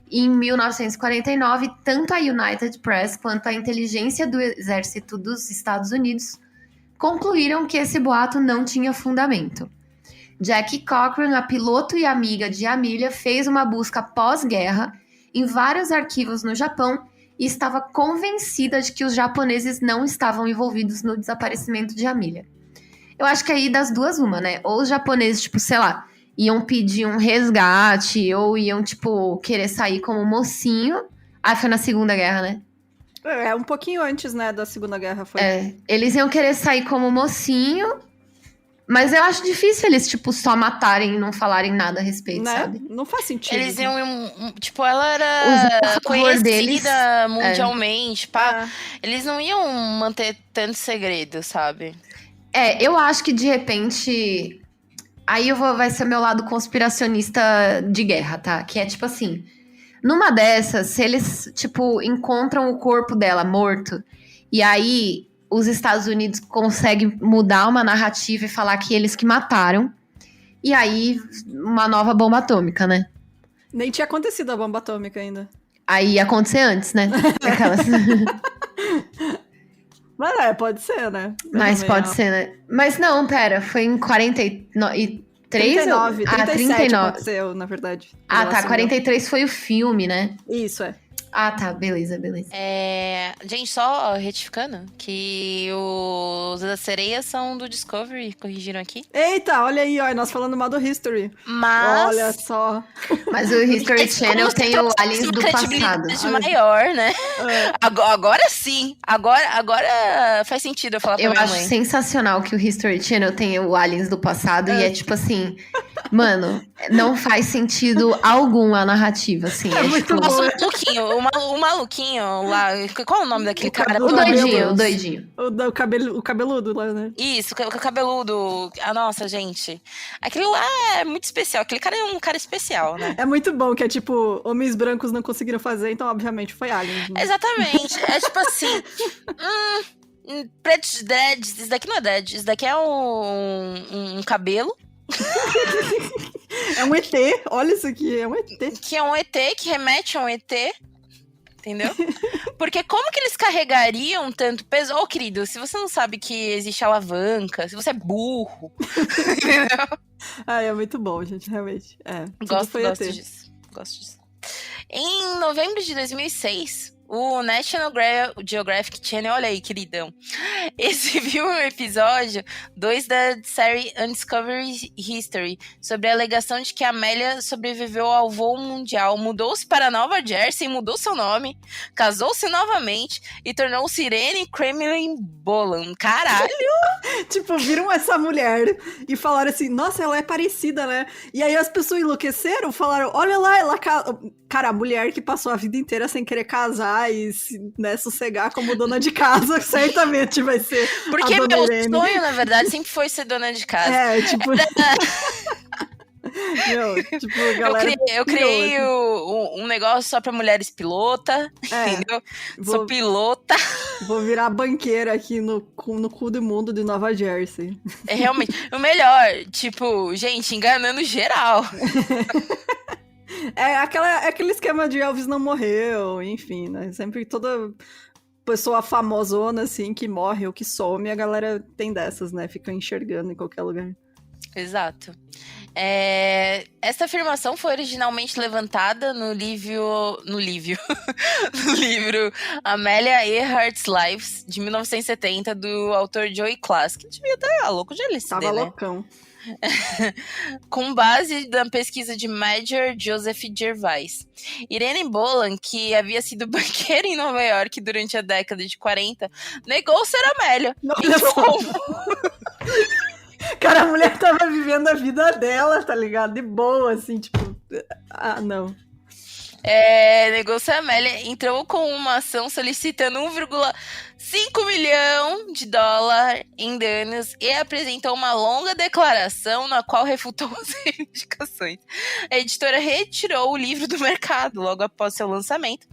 Em 1949, tanto a United Press quanto a inteligência do Exército dos Estados Unidos concluíram que esse boato não tinha fundamento. Jackie Cochran, a piloto e amiga de Amelia, fez uma busca pós-guerra em vários arquivos no Japão e estava convencida de que os japoneses não estavam envolvidos no desaparecimento de Amelia. Eu acho que aí das duas uma, né? Ou os japoneses, tipo, sei lá, iam pedir um resgate ou iam, tipo, querer sair como mocinho. Ah, foi na Segunda Guerra, né? É, um pouquinho antes, né, da Segunda Guerra foi. Eles iam querer sair como mocinho, mas eu acho difícil eles, tipo, só matarem e não falarem nada a respeito, Né? sabe? Não faz sentido. Eles iam. Tipo, ela Usar era a favor conhecida deles, mundialmente, pá. É. Eles não iam manter tanto segredo, sabe? Eu acho que de repente. Aí vai ser meu lado conspiracionista de guerra, tá? Que é tipo assim. Numa dessas, se eles, tipo, encontram o corpo dela morto, e aí os Estados Unidos conseguem mudar uma narrativa e falar que eles que mataram, e aí uma nova bomba atômica, né? Nem tinha acontecido a bomba atômica ainda. Aí ia acontecer antes, né? Aquelas... Mas pode ser, né? Mas pode ser, né? Mas não, pera, foi em 43? 39, 37 39. aconteceu, na verdade. Ah, tá, 43 foi o filme, né? Isso, é. Ah, tá, beleza. Gente, só retificando que os das sereias são do Discovery, corrigiram aqui. Eita, olha aí, ó, nós falando mal do History. Mas... Olha só. Mas o History Channel tem o Aliens do passado. Maior, né? Agora sim. Agora faz sentido eu falar pra minha Eu acho mãe. sensacional que o History Channel tenha o Aliens do passado e é tipo assim... Mano, não faz sentido algum a narrativa, assim. Muito tipo... bom. O maluquinho lá. Qual é o nome daquele cara? O doidinho. O cabeludo lá, né? Isso, o cabeludo. Ah, nossa, gente. Aquele lá é muito especial. Aquele cara é um cara especial, né? É muito bom que é tipo, homens brancos não conseguiram fazer, então obviamente foi Aliens. Né? Exatamente. É tipo assim. Pretos dreads. Isso daqui não é dread. Isso daqui é um cabelo. É um ET, olha isso aqui, é um ET. Que é um ET, que remete a um ET. Entendeu? Porque como que eles carregariam tanto peso? Ô, querido, se você não sabe que existe alavanca, se você é burro. Entendeu? É muito bom, gente, realmente. Gosto disso. Em novembro de 2006, o National Geographic Channel, olha aí, queridão, exibiu um episódio 2 da série Undiscovered History sobre a alegação de que a Amélia sobreviveu ao voo mundial, mudou-se para Nova Jersey, mudou seu nome, casou-se novamente e tornou-se Irene Kremlin Bolan. Caralho! Tipo, viram essa mulher e falaram assim, nossa, ela é parecida, né? E aí as pessoas enlouqueceram, falaram, olha lá, ela... Cara, a mulher que passou a vida inteira sem querer casar e né, sossegar como dona de casa, certamente vai ser porque a dona meu Irene. sonho, na verdade, sempre foi ser dona de casa. Tipo... Meu, tipo, galera, eu criei um negócio só pra mulheres pilota, entendeu? Sou pilota. Vou virar banqueira aqui no cu do mundo de Nova Jersey. É realmente o melhor, tipo, gente, enganando geral. Aquele esquema de Elvis não morreu, enfim, né? Sempre toda pessoa famosona, assim, que morre ou que some, a galera tem dessas, né? Fica enxergando em qualquer lugar. Exato. Essa afirmação foi originalmente levantada no livro Amelia Earhart's Lives, de 1970, do autor Joey Class, que devia estar louco de LSD, Tava né? loucão. Com base na pesquisa de Major Joseph Gervais. Irene Bolan, que havia sido banqueira em Nova York durante a década de 40, negou ser Amélia. Olha só. Cara, a mulher tava vivendo a vida dela, tá ligado? De boa, assim, tipo... Ah, não. Negou ser Amélia, entrou com uma ação solicitando 1,5 milhão de dólares em danos e apresentou uma longa declaração na qual refutou as reivindicações. A editora retirou o livro do mercado logo após seu lançamento.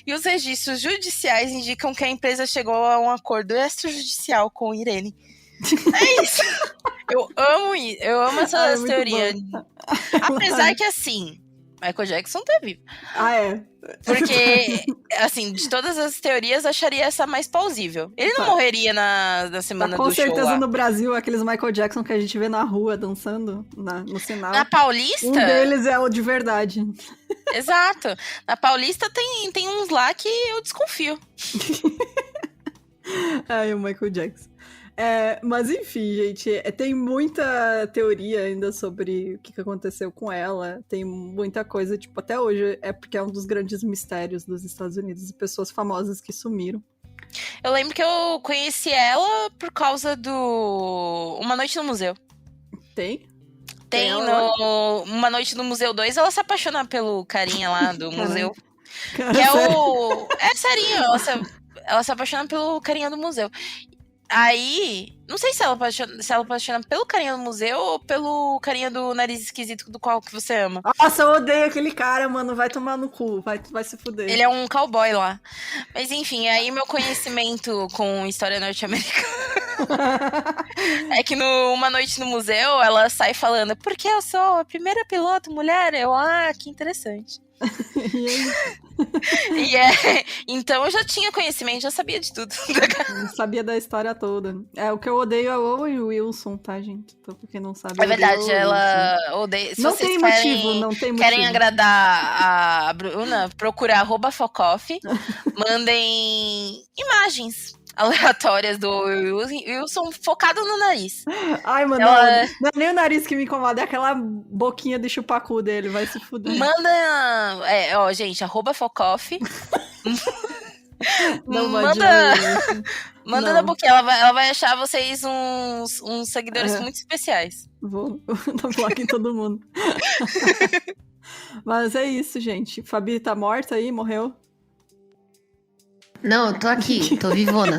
E os registros judiciais indicam que a empresa chegou a um acordo extrajudicial com Irene. É isso. Eu amo essas teorias. Apesar que, assim, Michael Jackson tá vivo. Porque, assim, de todas as teorias, acharia essa mais plausível. Ele não morreria na semana do show. Com certeza no Brasil, aqueles Michael Jackson que a gente vê na rua dançando no sinal. Na Paulista? Um deles é o de verdade. Exato. Na Paulista tem uns lá que eu desconfio. O Michael Jackson. Mas enfim, gente, tem muita teoria ainda sobre o que aconteceu com ela. Tem muita coisa, tipo, até hoje é porque é um dos grandes mistérios dos Estados Unidos e pessoas famosas que sumiram. Eu lembro que eu conheci ela por causa do Uma Noite no Museu. Tem no Uma Noite no Museu 2, ela se apaixona pelo carinha lá do museu. Cara, Que é sério? o... É serinho, ela se apaixona pelo carinha do museu. Aí, não sei se ela apaixona pelo carinha do museu ou pelo carinha do nariz esquisito do qual que você ama. Nossa, eu odeio aquele cara, mano. Vai tomar no cu, vai se fuder. Ele é um cowboy lá. Mas enfim, aí meu conhecimento com história norte-americana é que no Uma Noite no Museu, ela sai falando, porque eu sou a primeira piloto mulher. Que interessante. Então eu já tinha conhecimento, já sabia de tudo. Não sabia da história toda. O que eu odeio é o Owen Wilson, tá, gente? Então, porque não sabe. É verdade, ela odeia. Se não vocês tem querem, motivo, não tem motivo. Querem agradar a Bruna, procura @focoff, mandem imagens aleatórias do Wilson focado no nariz. Ai, mano, não é nem o nariz que me incomoda, é aquela boquinha de chupacu dele, vai se fuder. Manda, gente, @focoff. Não, manda na boquinha, ela vai achar vocês uns seguidores muito especiais. Vou dar bloco em todo mundo. Mas é isso, gente. Fabi tá morta aí, morreu? Não, eu tô aqui, tô vivona.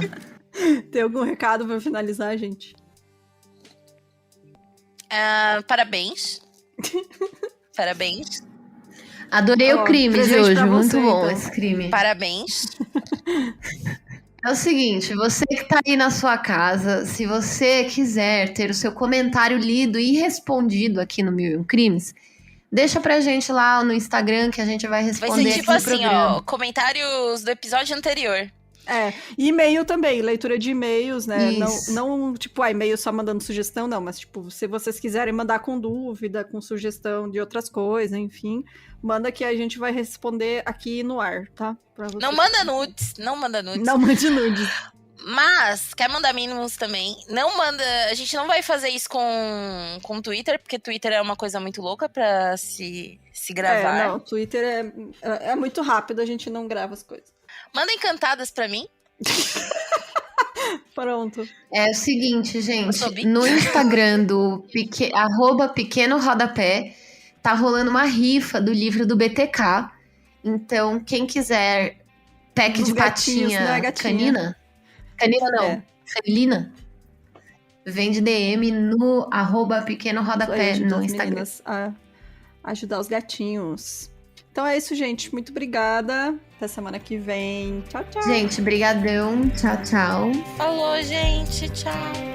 Tem algum recado pra finalizar, gente? Parabéns. Parabéns. Adorei o crime de hoje, muito bom então. esse crime. Parabéns. É o seguinte, você que tá aí na sua casa, se você quiser ter o seu comentário lido e respondido aqui no 1001 Crimes, deixa pra gente lá no Instagram que a gente vai responder Vai ser tipo aqui no assim, programa. comentários do episódio anterior. E-mail também, leitura de e-mails, né? Isso. Não, tipo, e-mail só mandando sugestão, não, mas, tipo, se vocês quiserem mandar com dúvida, com sugestão de outras coisas, enfim, manda que a gente vai responder aqui no ar, tá? Pra vocês. Não manda nudes. Não mande nudes. Mas, quer mandar mínimos também. Não manda. A gente não vai fazer isso com Twitter, porque Twitter é uma coisa muito louca pra se gravar. Não, Twitter é muito rápido, a gente não grava as coisas. Manda encantadas pra mim. Pronto. É o seguinte, gente, no Instagram do @pequeno rodapé tá rolando uma rifa do livro do BTK. Então, quem quiser pack Dos de gatinhos, patinha né, gatinha? canina não, felina, vende DM no @pequeno rodapé no Instagram. A ajudar os gatinhos. Então é isso, gente. Muito obrigada. Até semana que vem. Tchau, tchau. Gente, brigadão. Tchau, tchau. Falou, gente. Tchau.